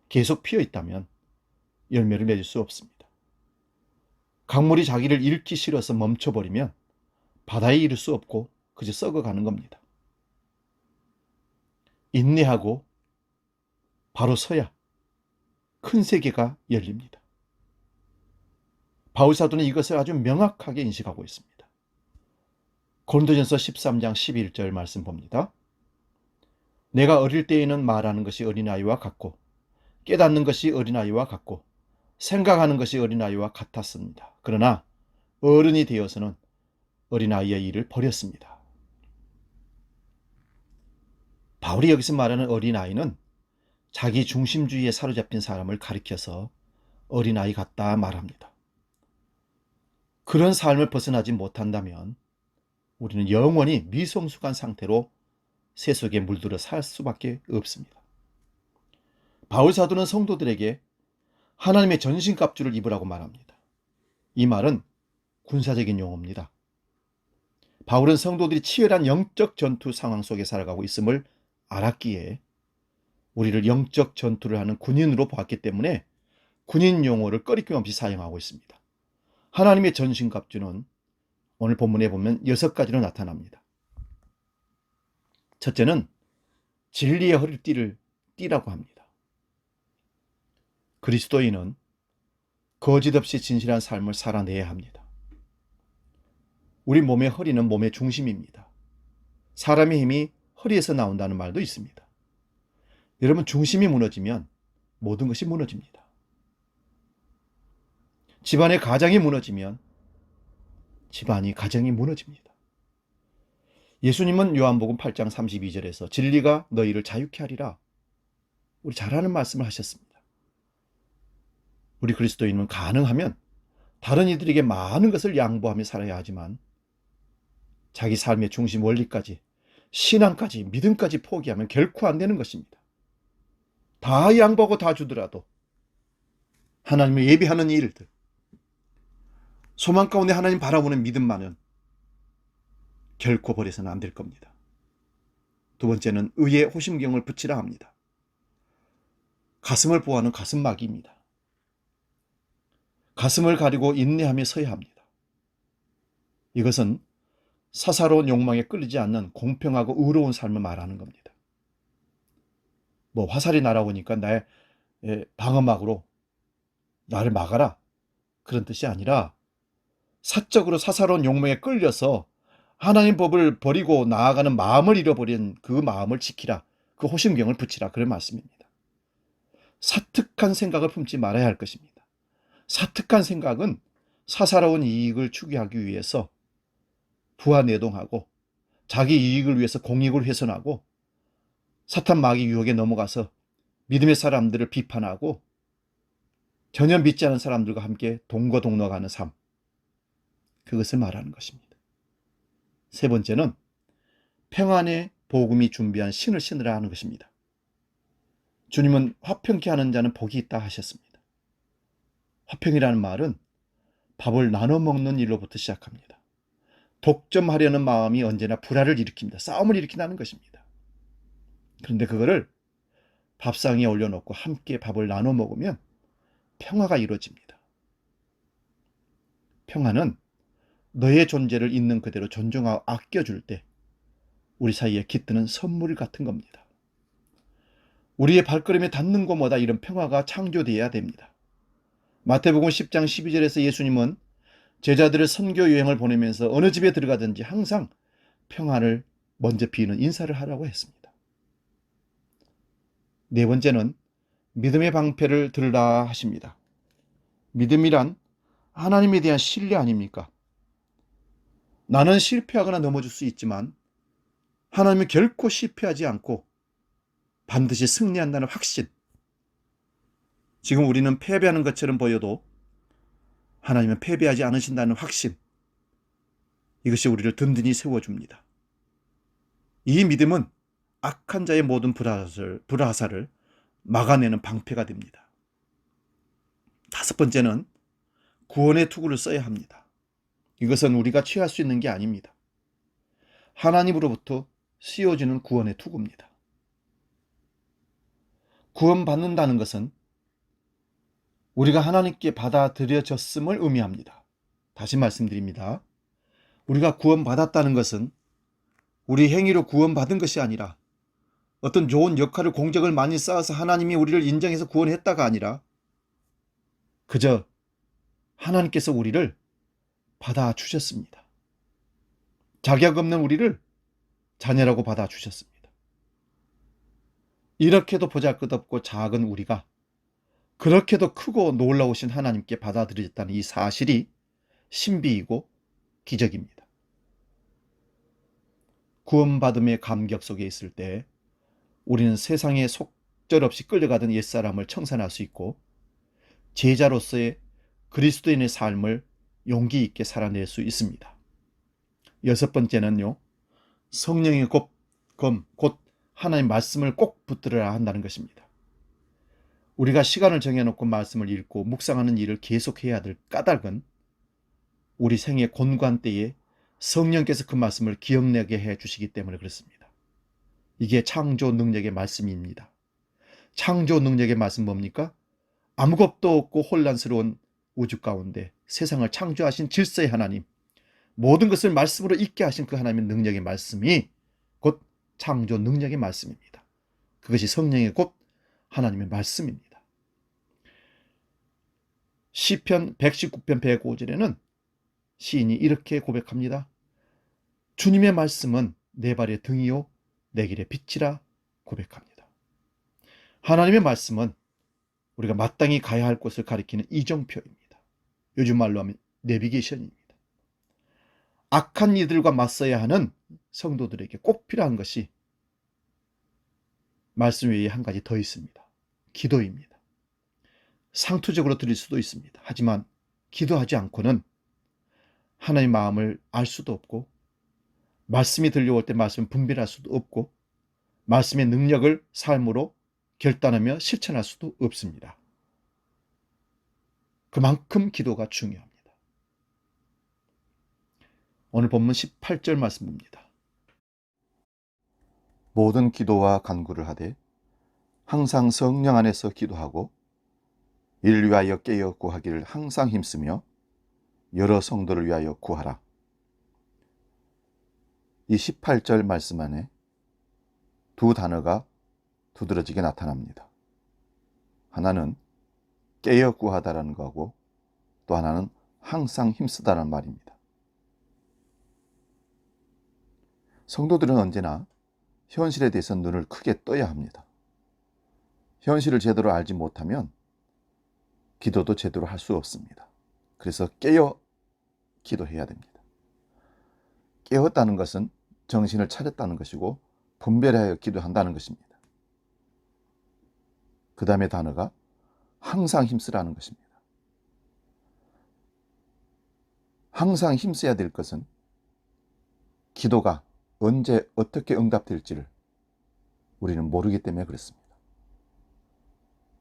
계속 피어 있다면 열매를 맺을 수 없습니다. 강물이 자기를 잃기 싫어서 멈춰버리면 바다에 이를 수 없고 그저 썩어가는 겁니다. 인내하고 바로 서야 큰 세계가 열립니다. 바울 사도는 이것을 아주 명확하게 인식하고 있습니다. 고린도전서 13장 11절 말씀 봅니다. 내가 어릴 때에는 말하는 것이 어린아이와 같고 깨닫는 것이 어린아이와 같고 생각하는 것이 어린아이와 같았습니다. 그러나 어른이 되어서는 어린아이의 일을 버렸습니다. 바울이 여기서 말하는 어린아이는 자기 중심주의에 사로잡힌 사람을 가리켜서 어린아이 같다 말합니다. 그런 삶을 벗어나지 못한다면 우리는 영원히 미성숙한 상태로 세속에 물들어 살 수밖에 없습니다. 바울 사도는 성도들에게 하나님의 전신갑주를 입으라고 말합니다. 이 말은 군사적인 용어입니다. 바울은 성도들이 치열한 영적 전투 상황 속에 살아가고 있음을 알았기에 우리를 영적 전투를 하는 군인으로 보았기 때문에 군인 용어를 꺼리낌 없이 사용하고 있습니다. 하나님의 전신갑주는 오늘 본문에 보면 6가지로 나타납니다. 첫째는 진리의 허리띠를 띠라고 합니다. 그리스도인은 거짓 없이 진실한 삶을 살아내야 합니다. 우리 몸의 허리는 몸의 중심입니다. 사람의 힘이 허리에서 나온다는 말도 있습니다. 여러분, 중심이 무너지면 모든 것이 무너집니다. 집안의 가정이 무너지면 가정이 무너집니다. 예수님은 요한복음 8장 32절에서 진리가 너희를 자유케 하리라. 우리 잘 아는 말씀을 하셨습니다. 우리 그리스도인은 가능하면 다른 이들에게 많은 것을 양보하며 살아야 하지만 자기 삶의 중심 원리까지, 신앙까지, 믿음까지 포기하면 결코 안 되는 것입니다. 다 양보하고 다 주더라도 하나님을 예배하는 일들, 소망 가운데 하나님 바라보는 믿음만은 결코 버려서는 안 될 겁니다. 두 번째는 의의 호심경을 붙이라 합니다. 가슴을 보호하는 가슴막이입니다. 가슴을 가리고 인내하며 서야 합니다. 이것은 사사로운 욕망에 끌리지 않는 공평하고 의로운 삶을 말하는 겁니다. 화살이 날아오니까 나의 방어막으로 나를 막아라, 그런 뜻이 아니라 사적으로 사사로운 욕망에 끌려서 하나님 법을 버리고 나아가는 마음을 잃어버린 그 마음을 지키라, 그 호심경을 붙이라, 그런 말씀입니다. 사특한 생각을 품지 말아야 할 것입니다. 사특한 생각은 사사로운 이익을 추구하기 위해서 부하내동하고 자기 이익을 위해서 공익을 훼손하고 사탄 마귀 유혹에 넘어가서 믿음의 사람들을 비판하고 전혀 믿지 않은 사람들과 함께 동거동락하는 삶, 그것을 말하는 것입니다. 세 번째는 평안의 복음이 준비한 신을 신으라 하는 것입니다. 주님은 화평케 하는 자는 복이 있다 하셨습니다. 화평이라는 말은 밥을 나눠 먹는 일로부터 시작합니다. 독점하려는 마음이 언제나 불화를 일으킵니다. 싸움을 일으킨다는 것입니다. 그런데 그거를 밥상에 올려놓고 함께 밥을 나눠 먹으면 평화가 이루어집니다. 평화는 너의 존재를 있는 그대로 존중하고 아껴줄 때 우리 사이에 깃드는 선물 같은 겁니다. 우리의 발걸음에 닿는 곳마다 이런 평화가 창조되어야 됩니다. 마태복음 10장 12절에서 예수님은 제자들을 선교 여행을 보내면서 어느 집에 들어가든지 항상 평화를 먼저 비는 인사를 하라고 했습니다. 네 번째는 믿음의 방패를 들으라 하십니다. 믿음이란 하나님에 대한 신뢰 아닙니까? 나는 실패하거나 넘어질 수 있지만 하나님은 결코 실패하지 않고 반드시 승리한다는 확신. 지금 우리는 패배하는 것처럼 보여도 하나님은 패배하지 않으신다는 확신. 이것이 우리를 든든히 세워줍니다. 이 믿음은 악한 자의 모든 불화살을 막아내는 방패가 됩니다. 다섯 번째는 구원의 투구를 써야 합니다. 이것은 우리가 취할 수 있는 게 아닙니다. 하나님으로부터 씌워지는 구원의 투구입니다. 구원받는다는 것은 우리가 하나님께 받아들여졌음을 의미합니다. 다시 말씀드립니다. 우리가 구원받았다는 것은 우리 행위로 구원받은 것이 아니라 어떤 좋은 역할을 공적을 많이 쌓아서 하나님이 우리를 인정해서 구원했다가 아니라 그저 하나님께서 우리를 받아주셨습니다. 자격 없는 우리를 자녀라고 받아주셨습니다. 이렇게도 보잘것없고 작은 우리가 그렇게도 크고 놀라우신 하나님께 받아들여졌다는 이 사실이 신비이고 기적입니다. 구원받음의 감격 속에 있을 때 우리는 세상에 속절없이 끌려가던 옛사람을 청산할 수 있고 제자로서의 그리스도인의 삶을 용기 있게 살아낼 수 있습니다. 여섯 번째는요, 성령의 곧 하나님의 말씀을 꼭 붙들어야 한다는 것입니다. 우리가 시간을 정해놓고 말씀을 읽고 묵상하는 일을 계속해야 될 까닭은 우리 생의 곤고한 때에 성령께서 그 말씀을 기억나게 해주시기 때문에 그렇습니다. 이게 창조 능력의 말씀입니다. 창조 능력의 말씀 뭡니까? 아무것도 없고 혼란스러운 우주 가운데 세상을 창조하신 질서의 하나님, 모든 것을 말씀으로 있게 하신 그 하나님의 능력의 말씀이 곧 창조 능력의 말씀입니다. 그것이 성령의 곧 하나님의 말씀입니다. 시편 119편 105절에는 시인이 이렇게 고백합니다. 주님의 말씀은 내 발의 등이요 내 길의 빛이라 고백합니다. 하나님의 말씀은 우리가 마땅히 가야 할 곳을 가리키는 이정표입니다. 요즘 말로 하면 내비게이션입니다. 악한 이들과 맞서야 하는 성도들에게 꼭 필요한 것이 말씀 외에 한 가지 더 있습니다. 기도입니다. 상투적으로 드릴 수도 있습니다. 하지만 기도하지 않고는 하나님의 마음을 알 수도 없고 말씀이 들려올 때 말씀을 분별할 수도 없고 말씀의 능력을 삶으로 결단하며 실천할 수도 없습니다. 그만큼 기도가 중요합니다. 오늘 본문 18절 말씀 봅니다. 모든 기도와 간구를 하되 항상 성령 안에서 기도하고 이를 위하여 깨어 구하기를 항상 힘쓰며 여러 성도를 위하여 구하라. 이 18절 말씀 안에 두 단어가 두드러지게 나타납니다. 하나는 깨어 구하다라는 거고 또 하나는 항상 힘쓰다라는 말입니다. 성도들은 언제나 현실에 대해서 눈을 크게 떠야 합니다. 현실을 제대로 알지 못하면 기도도 제대로 할 수 없습니다. 그래서 깨어 기도해야 됩니다. 깨었다는 것은 정신을 차렸다는 것이고 분별하여 기도한다는 것입니다. 그 다음에 단어가 항상 힘쓰라는 것입니다. 항상 힘써야 될 것은 기도가 언제 어떻게 응답될지를 우리는 모르기 때문에 그렇습니다.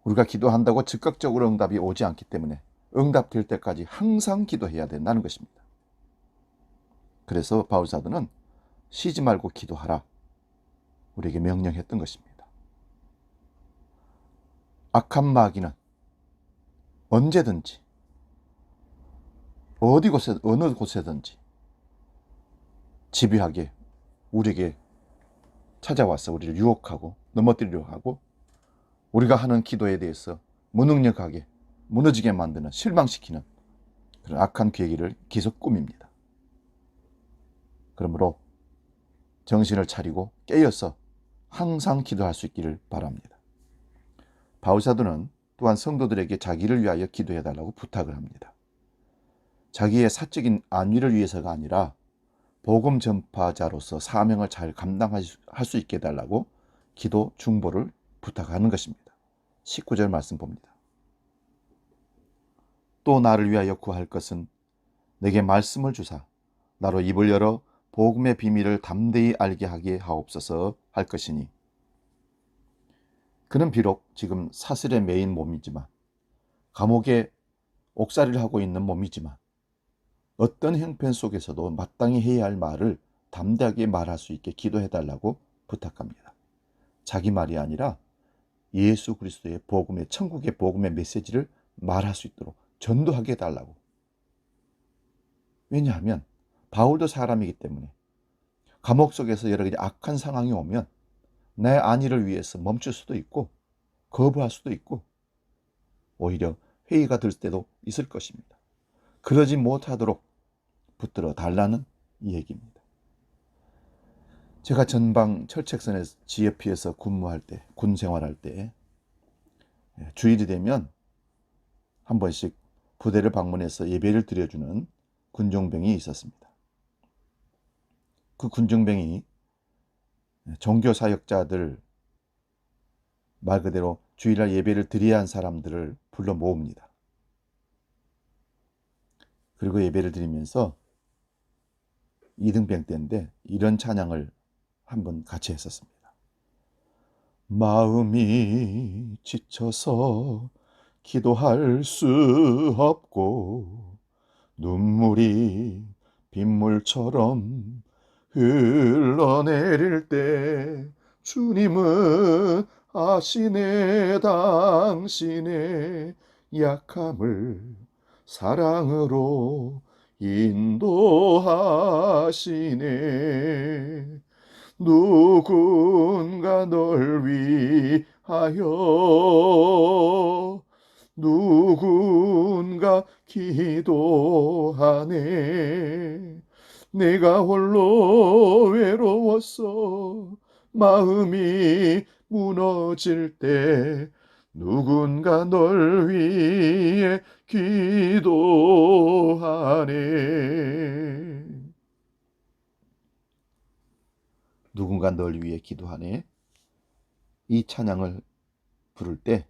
우리가 기도한다고 즉각적으로 응답이 오지 않기 때문에 응답될 때까지 항상 기도해야 된다는 것입니다. 그래서 바울사도는 쉬지 말고 기도하라 우리에게 명령했던 것입니다. 악한 마귀는 언제든지 어느 곳에든지 집요하게 우리에게 찾아와서 우리를 유혹하고 넘어뜨리려 하고 우리가 하는 기도에 대해서 무능력하게 무너지게 만드는 실망시키는 그런 악한 계기를 계속 꾸밉니다. 그러므로 정신을 차리고 깨어서 항상 기도할 수 있기를 바랍니다. 바울사도는 또한 성도들에게 자기를 위하여 기도해달라고 부탁을 합니다. 자기의 사적인 안위를 위해서가 아니라 복음 전파자로서 사명을 잘 감당할 수 있게 해달라고 기도 중보를 부탁하는 것입니다. 19절 말씀 봅니다. 또 나를 위하여 구할 것은 내게 말씀을 주사 나로 입을 열어 복음의 비밀을 담대히 알게 하게 하옵소서 할 것이니 그는 비록 지금 사슬에 매인 몸이지만 감옥에 옥살이를 하고 있는 몸이지만 어떤 형편 속에서도 마땅히 해야 할 말을 담대하게 말할 수 있게 기도해달라고 부탁합니다. 자기 말이 아니라 예수 그리스도의 복음의 천국의 복음의 메시지를 말할 수 있도록 전도하게 해달라고. 왜냐하면 바울도 사람이기 때문에 감옥 속에서 여러 가지 악한 상황이 오면 내 안위를 위해서 멈출 수도 있고 거부할 수도 있고 오히려 회의가 될 때도 있을 것입니다. 그러지 못하도록 붙들어 달라는 이 얘기입니다. 제가 전방 철책선의 GFP에서 근무할 때, 군 생활할 때 주일이 되면 한 번씩 부대를 방문해서 예배를 드려주는 군종병이 있었습니다. 그 군종병이 종교사역자들, 말 그대로 주일날 예배를 드려야 한 사람들을 불러 모읍니다. 그리고 예배를 드리면서 이등병 때인데 이런 찬양을 한번 같이 했었습니다. 마음이 지쳐서 기도할 수 없고 눈물이 빗물처럼 흘러내릴 때 주님은 아시네 당신의 약함을 사랑으로 인도하시네. 누군가 널 위하여 누군가 기도하네. 내가 홀로 외로워서 마음이 무너질 때 누군가 널 위해 기도하네. 누군가 널 위해 기도하네. 이 찬양을 부를 때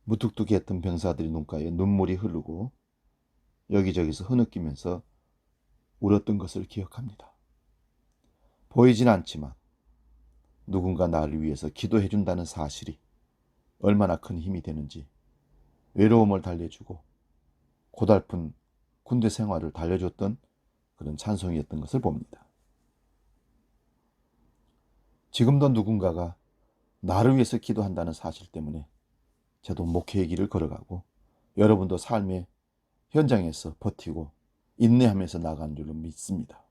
무뚝뚝했던 병사들의 눈가에 눈물이 흐르고 여기저기서 흐느끼면서 울었던 것을 기억합니다. 보이진 않지만 누군가 나를 위해서 기도해 준다는 사실이 얼마나 큰 힘이 되는지 외로움을 달래주고 고달픈 군대 생활을 달래줬던 그런 찬송이었던 것을 봅니다. 지금도 누군가가 나를 위해서 기도한다는 사실 때문에 저도 목회의 길을 걸어가고 여러분도 삶의 현장에서 버티고 인내하면서 나가는 줄로 믿습니다.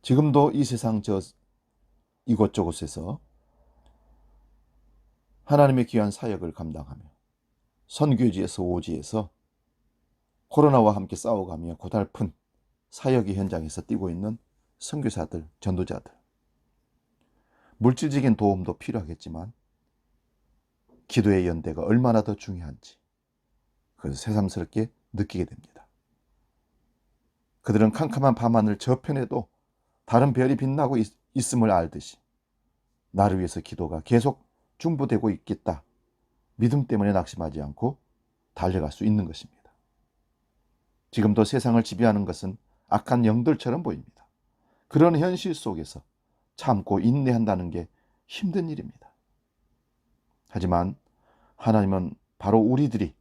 지금도 이 세상 이곳저곳에서 하나님의 귀한 사역을 감당하며 선교지에서 오지에서 코로나와 함께 싸워가며 고달픈 사역의 현장에서 뛰고 있는 선교사들, 전도자들, 물질적인 도움도 필요하겠지만 기도의 연대가 얼마나 더 중요한지 그래서 새삼스럽게 느끼게 됩니다. 그들은 캄캄한 밤하늘 저편에도 다른 별이 빛나고 있음을 알듯이 나를 위해서 기도가 계속 중보되고 있겠다. 믿음 때문에 낙심하지 않고 달려갈 수 있는 것입니다. 지금도 세상을 지배하는 것은 악한 영들처럼 보입니다. 그런 현실 속에서 참고 인내한다는 게 힘든 일입니다. 하지만 하나님은 바로 우리들이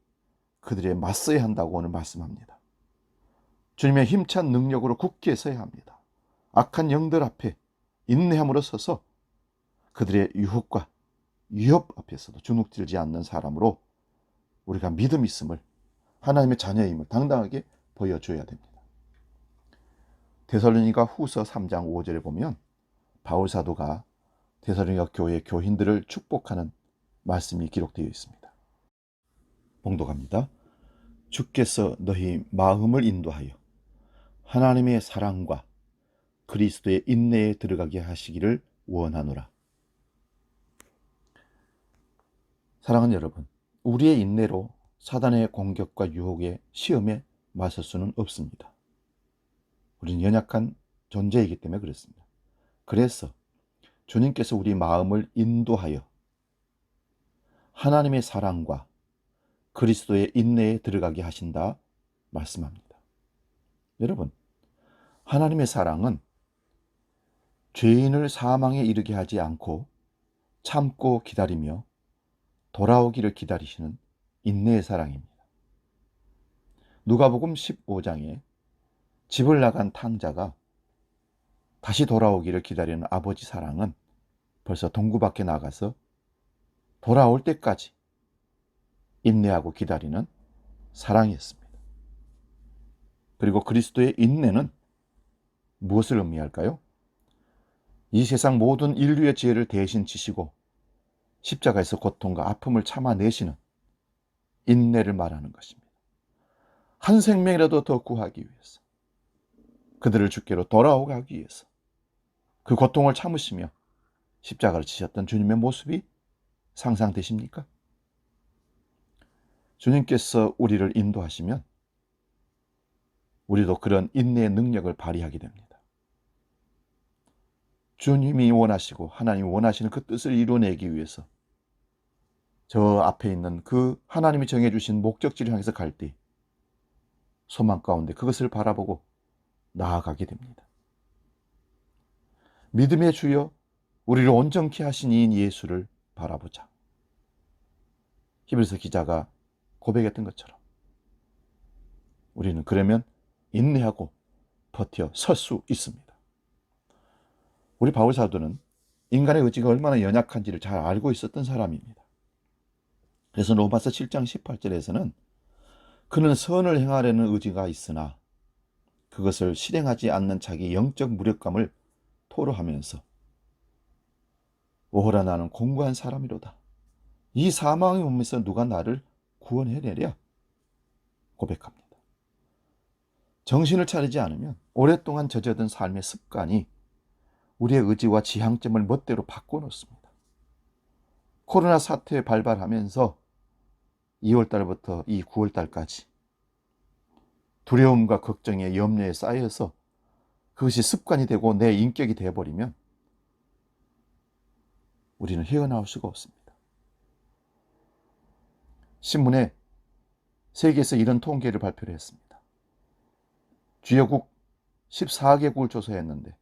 그들에 맞서야 한다고 오늘 말씀합니다. 주님의 힘찬 능력으로 굳게 서야 합니다. 악한 영들 앞에 인내함으로 서서 그들의 유혹과 위협 앞에서도 주눅들지 않는 사람으로 우리가 믿음 있음을, 하나님의 자녀임을 당당하게 보여줘야 됩니다. 데살로니가 후서 3장 5절에 보면 바울 사도가 데살로니가 교회 교인들을 축복하는 말씀이 기록되어 있습니다. 봉독합니다. 주께서 너희 마음을 인도하여 하나님의 사랑과 그리스도의 인내에 들어가게 하시기를 원하노라. 사랑하는 여러분, 우리의 인내로 사단의 공격과 유혹의 시험에 맞설 수는 없습니다. 우리는 연약한 존재이기 때문에 그렇습니다. 그래서 주님께서 우리 마음을 인도하여 하나님의 사랑과 그리스도의 인내에 들어가게 하신다 말씀합니다. 여러분, 하나님의 사랑은 죄인을 사망에 이르게 하지 않고 참고 기다리며 돌아오기를 기다리시는 인내의 사랑입니다. 누가복음 15장에 집을 나간 탕자가 다시 돌아오기를 기다리는 아버지 사랑은 벌써 동구 밖에 나가서 돌아올 때까지 인내하고 기다리는 사랑이었습니다. 그리고 그리스도의 인내는 무엇을 의미할까요? 이 세상 모든 인류의 죄를 대신 지시고 십자가에서 고통과 아픔을 참아내시는 인내를 말하는 것입니다. 한 생명이라도 더 구하기 위해서, 그들을 주께로 돌아오게 하기 위해서 그 고통을 참으시며 십자가를 지셨던 주님의 모습이 상상되십니까? 주님께서 우리를 인도하시면 우리도 그런 인내의 능력을 발휘하게 됩니다. 주님이 원하시고 하나님이 원하시는 그 뜻을 이루어내기 위해서 저 앞에 있는 그 하나님이 정해주신 목적지를 향해서 갈 때 소망 가운데 그것을 바라보고 나아가게 됩니다. 믿음의 주여 우리를 온전케 하신 이인 예수를 바라보자. 히브리서 기자가 고백했던 것처럼 우리는 그러면 인내하고 버텨 설 수 있습니다. 우리 바울 사도는 인간의 의지가 얼마나 연약한지를 잘 알고 있었던 사람입니다. 그래서 로마서 7장 18절에서는 그는 선을 행하려는 의지가 있으나 그것을 실행하지 않는 자기 영적 무력감을 토로하면서 오호라 나는 공고한 사람이로다. 이 사망의 몸에서 누가 나를 구원해내랴 고백합니다. 정신을 차리지 않으면 오랫동안 젖어든 삶의 습관이 우리의 의지와 지향점을 멋대로 바꿔놓습니다. 코로나 사태에 발발하면서 2월달부터 이 9월달까지 두려움과 걱정에 염려에 쌓여서 그것이 습관이 되고 내 인격이 되어버리면 우리는 헤어나올 수가 없습니다. 신문에 세계에서 이런 통계를 발표를 했습니다. 주요국 14개국을 조사했는데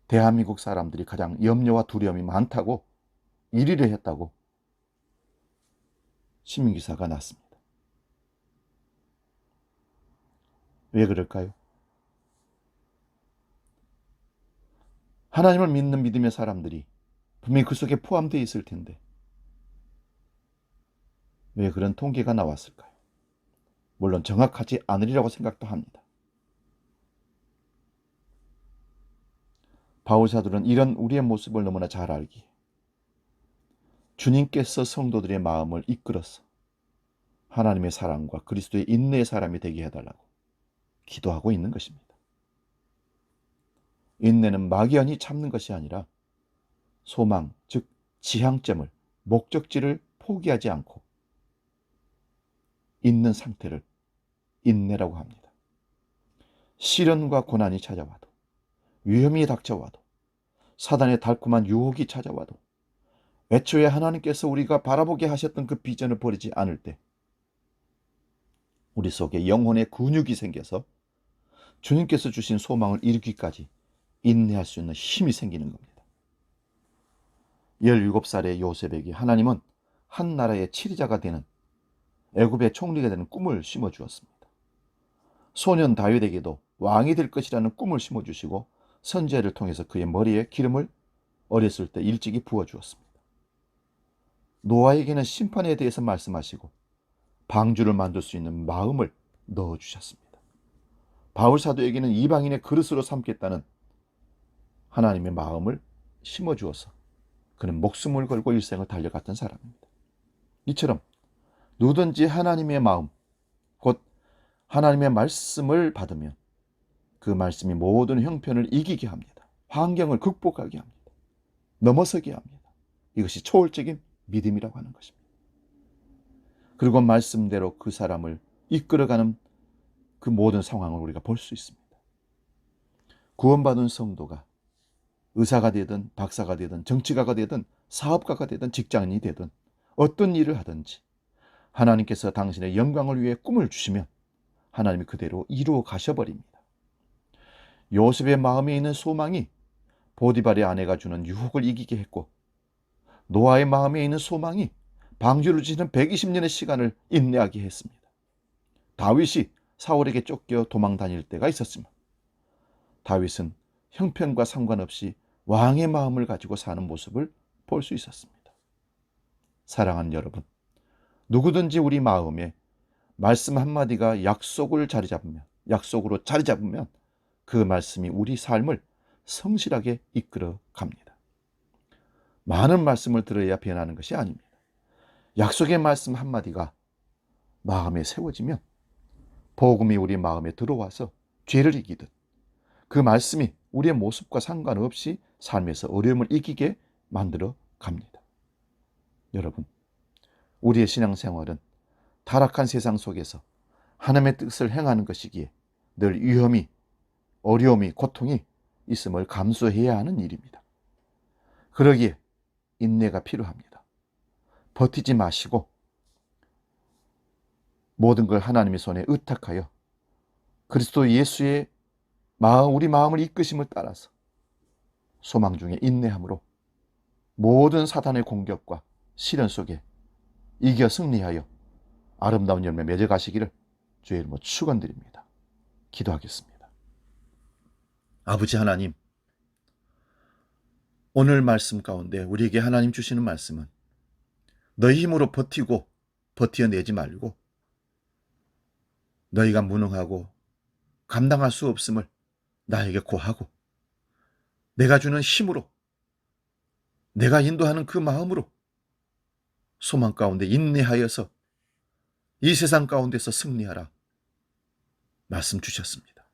대한민국 사람들이 가장 염려와 두려움이 많다고 1위를 했다고 신문기사가 났습니다. 왜 그럴까요? 하나님을 믿는 믿음의 사람들이 분명히 그 속에 포함되어 있을 텐데 왜 그런 통계가 나왔을까요? 물론 정확하지 않으리라고 생각도 합니다. 바울 사도는 이런 우리의 모습을 너무나 잘 알기에 주님께서 성도들의 마음을 이끌어서 하나님의 사랑과 그리스도의 인내의 사람이 되게 해달라고 기도하고 있는 것입니다. 인내는 막연히 참는 것이 아니라 소망, 즉 지향점을, 목적지를 포기하지 않고 있는 상태를 인내라고 합니다. 시련과 고난이 찾아와도, 위험이 닥쳐와도, 사단의 달콤한 유혹이 찾아와도 애초에 하나님께서 우리가 바라보게 하셨던 그 비전을 버리지 않을 때 우리 속에 영혼의 근육이 생겨서 주님께서 주신 소망을 이루기까지 인내할 수 있는 힘이 생기는 겁니다. 17살의 요셉에게 하나님은 한 나라의 치리자가 되는, 애굽의 총리가 되는 꿈을 심어주었습니다. 소년 다윗에게도 왕이 될 것이라는 꿈을 심어주시고 선지자를 통해서 그의 머리에 기름을 어렸을 때 일찍이 부어주었습니다. 노아에게는 심판에 대해서 말씀하시고 방주를 만들 수 있는 마음을 넣어주셨습니다. 바울 사도에게는 이방인의 그릇으로 삼겠다는 하나님의 마음을 심어주어서 그는 목숨을 걸고 일생을 달려갔던 사람입니다. 이처럼 누구든지 하나님의 마음, 곧 하나님의 말씀을 받으면 그 말씀이 모든 형편을 이기게 합니다. 환경을 극복하게 합니다. 넘어서게 합니다. 이것이 초월적인 믿음이라고 하는 것입니다. 그리고 말씀대로 그 사람을 이끌어가는 그 모든 상황을 우리가 볼 수 있습니다. 구원받은 성도가 의사가 되든 박사가 되든 정치가가 되든 사업가가 되든 직장인이 되든 어떤 일을 하든지 하나님께서 당신의 영광을 위해 꿈을 주시면 하나님이 그대로 이루어 가셔버립니다. 요셉의 마음에 있는 소망이 보디발의 아내가 주는 유혹을 이기게 했고, 노아의 마음에 있는 소망이 방주를 지는 120년의 시간을 인내하게 했습니다. 다윗이 사울에게 쫓겨 도망 다닐 때가 있었지만 다윗은 형편과 상관없이 왕의 마음을 가지고 사는 모습을 볼 수 있었습니다. 사랑하는 여러분, 누구든지 우리 마음에 말씀 한마디가 약속으로 자리 잡으면 그 말씀이 우리 삶을 성실하게 이끌어 갑니다. 많은 말씀을 들어야 변하는 것이 아닙니다. 약속의 말씀 한마디가 마음에 세워지면 복음이 우리 마음에 들어와서 죄를 이기듯 그 말씀이 우리의 모습과 상관없이 삶에서 어려움을 이기게 만들어 갑니다. 여러분, 우리의 신앙생활은 타락한 세상 속에서 하나님의 뜻을 행하는 것이기에 늘 위험이, 어려움이, 고통이 있음을 감수해야 하는 일입니다. 그러기에 인내가 필요합니다. 버티지 마시고 모든 걸 하나님의 손에 의탁하여 그리스도 예수의 우리 마음을 이끄심을 따라서 소망 중에 인내함으로 모든 사단의 공격과 시련 속에 이겨 승리하여 아름다운 열매 맺어가시기를 주의 이름으로 축원드립니다. 기도하겠습니다. 아버지 하나님, 오늘 말씀 가운데 우리에게 하나님 주시는 말씀은 너희 힘으로 버텨내지 말고 너희가 무능하고 감당할 수 없음을 나에게 고하고 내가 주는 힘으로, 내가 인도하는 그 마음으로 소망 가운데 인내하여서 이 세상 가운데서 승리하라 말씀 주셨습니다.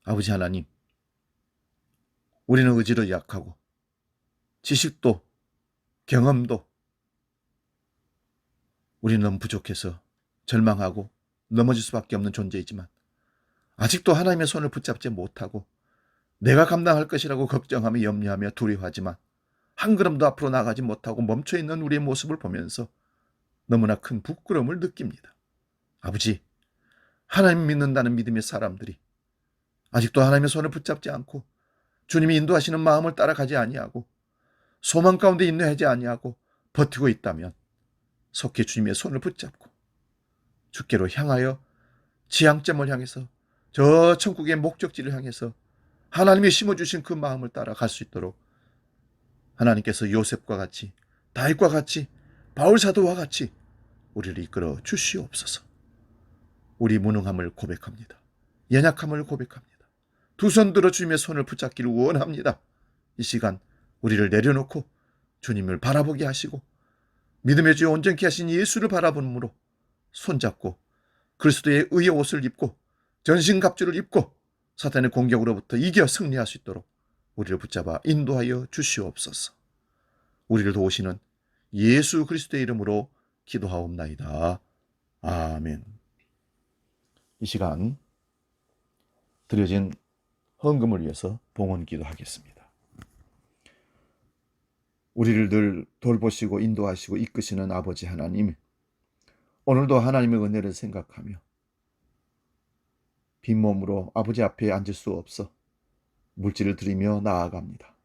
아버지 하나님, 우리는 의지로 약하고 지식도 경험도 우리는 너무 부족해서 절망하고 넘어질 수밖에 없는 존재이지만 아직도 하나님의 손을 붙잡지 못하고 내가 감당할 것이라고 걱정하며 염려하며 두려워하지만 한 걸음도 앞으로 나가지 못하고 멈춰있는 우리의 모습을 보면서 너무나 큰 부끄러움을 느낍니다. 아버지, 하나님 믿는다는 믿음의 사람들이 아직도 하나님의 손을 붙잡지 않고 주님이 인도하시는 마음을 따라가지 아니하고 소망 가운데 인내하지 아니하고 버티고 있다면 속히 주님의 손을 붙잡고 주께로 향하여 지향점을 향해서 저 천국의 목적지를 향해서 하나님이 심어주신 그 마음을 따라갈 수 있도록 하나님께서 요셉과 같이, 다윗과 같이, 바울 사도와 같이 우리를 이끌어 주시옵소서. 우리 무능함을 고백합니다. 연약함을 고백합니다. 두 손 들어 주님의 손을 붙잡기를 원합니다. 이 시간 우리를 내려놓고 주님을 바라보게 하시고 믿음의 주 온전케 하신 예수를 바라보므로 손잡고 그리스도의 의의 옷을 입고 전신갑주를 입고 사탄의 공격으로부터 이겨 승리할 수 있도록 우리를 붙잡아 인도하여 주시옵소서. 우리를 도우시는 예수 그리스도의 이름으로 기도하옵나이다. 아멘. 이 시간 드려진 헌금을 위해서 봉헌 기도하겠습니다. 우리를 늘 돌보시고 인도하시고 이끄시는 아버지 하나님, 오늘도 하나님의 은혜를 생각하며 빈몸으로 아버지 앞에 앉을 수 없어 물질을 드리며 나아갑니다.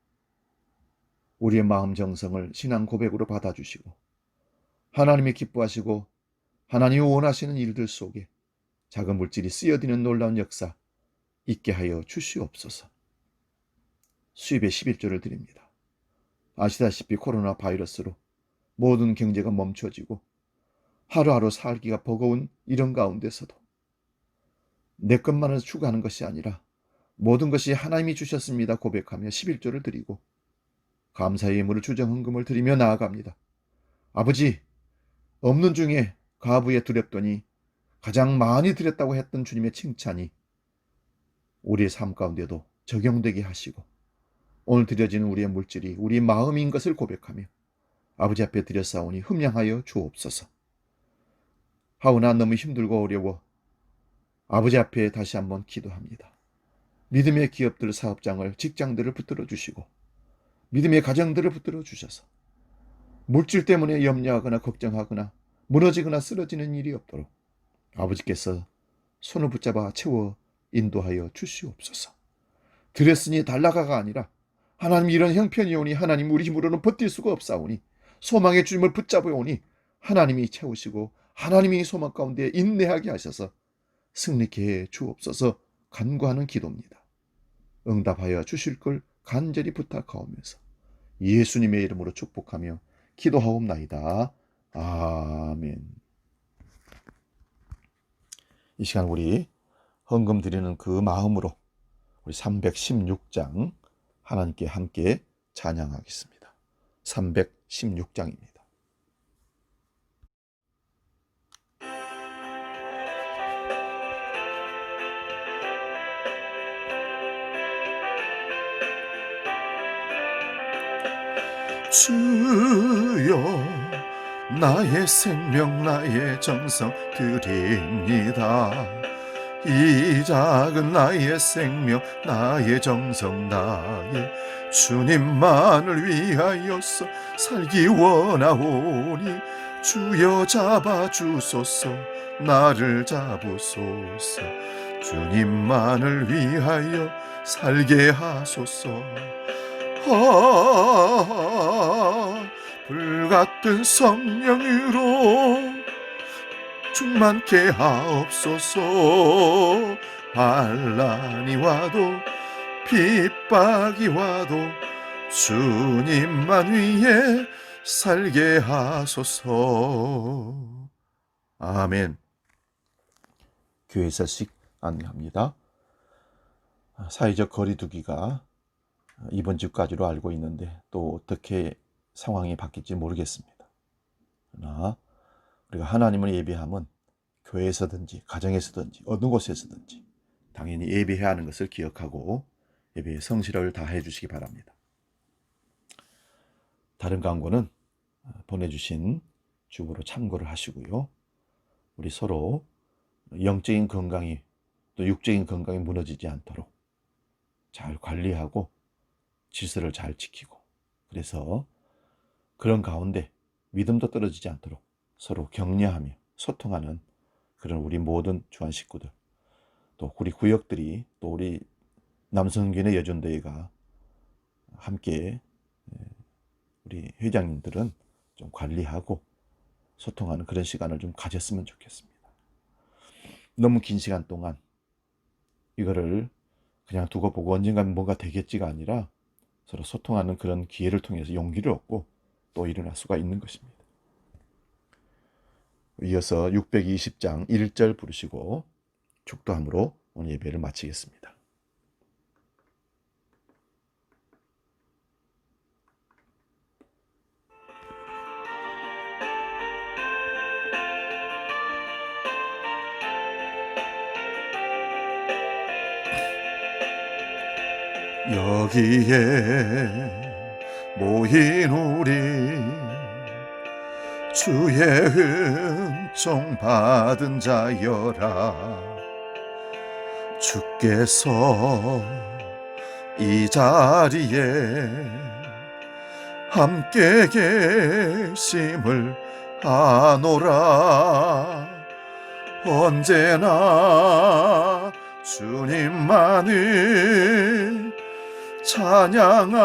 우리의 마음 정성을 신앙 고백으로 받아주시고 하나님이 기뻐하시고 하나님이 원하시는 일들 속에 작은 물질이 쓰여지는 놀라운 역사 있게 하여 주시옵소서. 수입의 11조를 드립니다. 아시다시피 코로나 바이러스로 모든 경제가 멈춰지고 하루하루 살기가 버거운 이런 가운데서도 내 것만을 추구하는 것이 아니라 모든 것이 하나님이 주셨습니다 고백하며 11조를 드리고 감사의 예물을 주정 헌금을 드리며 나아갑니다. 아버지, 없는 중에 과부에 드렸더니 가장 많이 드렸다고 했던 주님의 칭찬이 우리의 삶 가운데도 적용되게 하시고 오늘 드려지는 우리의 물질이 우리 마음인 것을 고백하며 아버지 앞에 드렸사오니 흠량하여 주옵소서. 하오나 너무 힘들고 어려워 아버지 앞에 다시 한번 기도합니다. 믿음의 기업들, 사업장을, 직장들을 붙들어 주시고 믿음의 가정들을 붙들어 주셔서 물질 때문에 염려하거나 걱정하거나 무너지거나 쓰러지는 일이 없도록 아버지께서 손을 붙잡아 채워 인도하여 주시옵소서. 드렸으니 달라가가 아니라 하나님 이런 형편이 오니 하나님 우리 힘으로는 버틸 수가 없사오니 소망의 주님을 붙잡아 오니 하나님이 채우시고 하나님이 소망 가운데 인내하게 하셔서 승리케 해 주옵소서 간구하는 기도입니다. 응답하여 주실 걸 간절히 부탁하오면서 예수님의 이름으로 축복하며 기도하옵나이다. 아멘. 이 시간 우리 헌금 드리는 그 마음으로 우리 316장 하나님께 함께 찬양하겠습니다. 316장입니다. 주여 나의 생명 나의 정성 드립니다. 이 작은 나의 생명 나의 정성 나의 주님만을 위하여서 살기 원하오니 주여 잡아주소서 나를 잡으소서 주님만을 위하여 살게 하소서. 불같은 성령으로 충만케 하옵소서. 환난이 와도 핍박이 와도 주님만 위해 살게 하소서. 아멘. 교회사식 안내합니다. 사회적 거리두기가 이번 주까지로 알고 있는데 또 어떻게 상황이 바뀔지 모르겠습니다. 그러나 우리가 하나님을 예배하면 교회에서든지 가정에서든지 어느 곳에서든지 당연히 예배해야 하는 것을 기억하고 예배에 성실을 다해 주시기 바랍니다. 다른 광고는 보내주신 주보로 참고를 하시고요. 우리 서로 영적인 건강이 또 육적인 건강이 무너지지 않도록 잘 관리하고 질서를 잘 지키고 그래서 그런 가운데 믿음도 떨어지지 않도록 서로 격려하며 소통하는 그런 우리 모든 주한 식구들 또 우리 구역들이 또 우리 남성교회 여전대회가 함께 우리 회장님들은 좀 관리하고 소통하는 그런 시간을 좀 가졌으면 좋겠습니다. 너무 긴 시간 동안 이거를 그냥 두고 보고 언젠가는 뭔가 되겠지가 아니라 서로 소통하는 그런 기회를 통해서 용기를 얻고 또 일어날 수가 있는 것입니다. 이어서 620장 1절 부르시고 축도함으로 오늘 예배를 마치겠습니다. 여기에 모인 우리 주의 은총 받은 자여라. 주께서 이 자리에 함께 계심을 아노라. 언제나 주님만을 찬양하며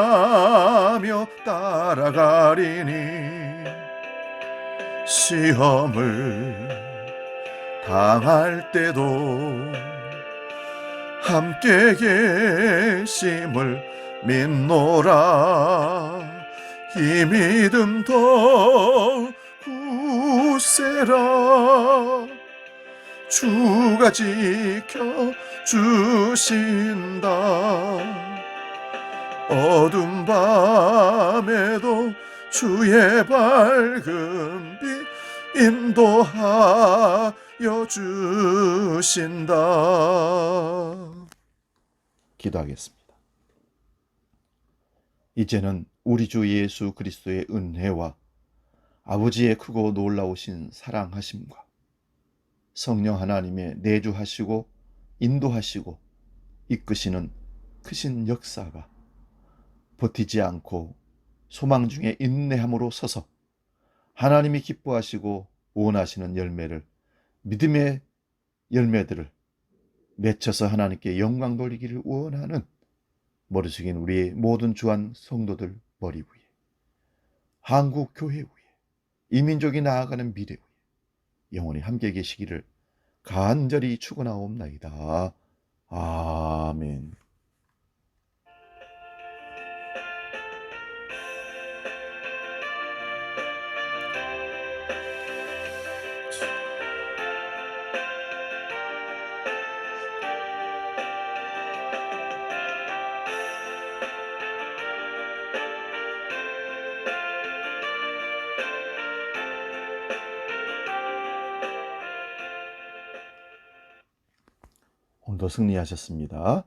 따라가리니 시험을 당할 때도 함께 계심을 믿노라. 이 믿음 더 굳세라. 주가 지켜주신다. 어둠 밤에도 주의 밝은 빛 인도하여 주신다. 기도하겠습니다. 이제는 우리 주 예수 그리스도의 은혜와 아버지의 크고 놀라우신 사랑하심과 성령 하나님의 내주하시고 인도하시고 이끄시는 크신 역사가 버티지 않고 소망 중에 인내함으로 서서 하나님이 기뻐하시고 원하시는 열매를, 믿음의 열매들을 맺혀서 하나님께 영광 돌리기를 원하는 머리 숙인 우리의 모든 주한 성도들 머리 위에, 한국 교회 위에, 이민족이 나아가는 미래 위에 영원히 함께 계시기를 간절히 축원하옵나이다. 아멘. 오늘도 승리하셨습니다.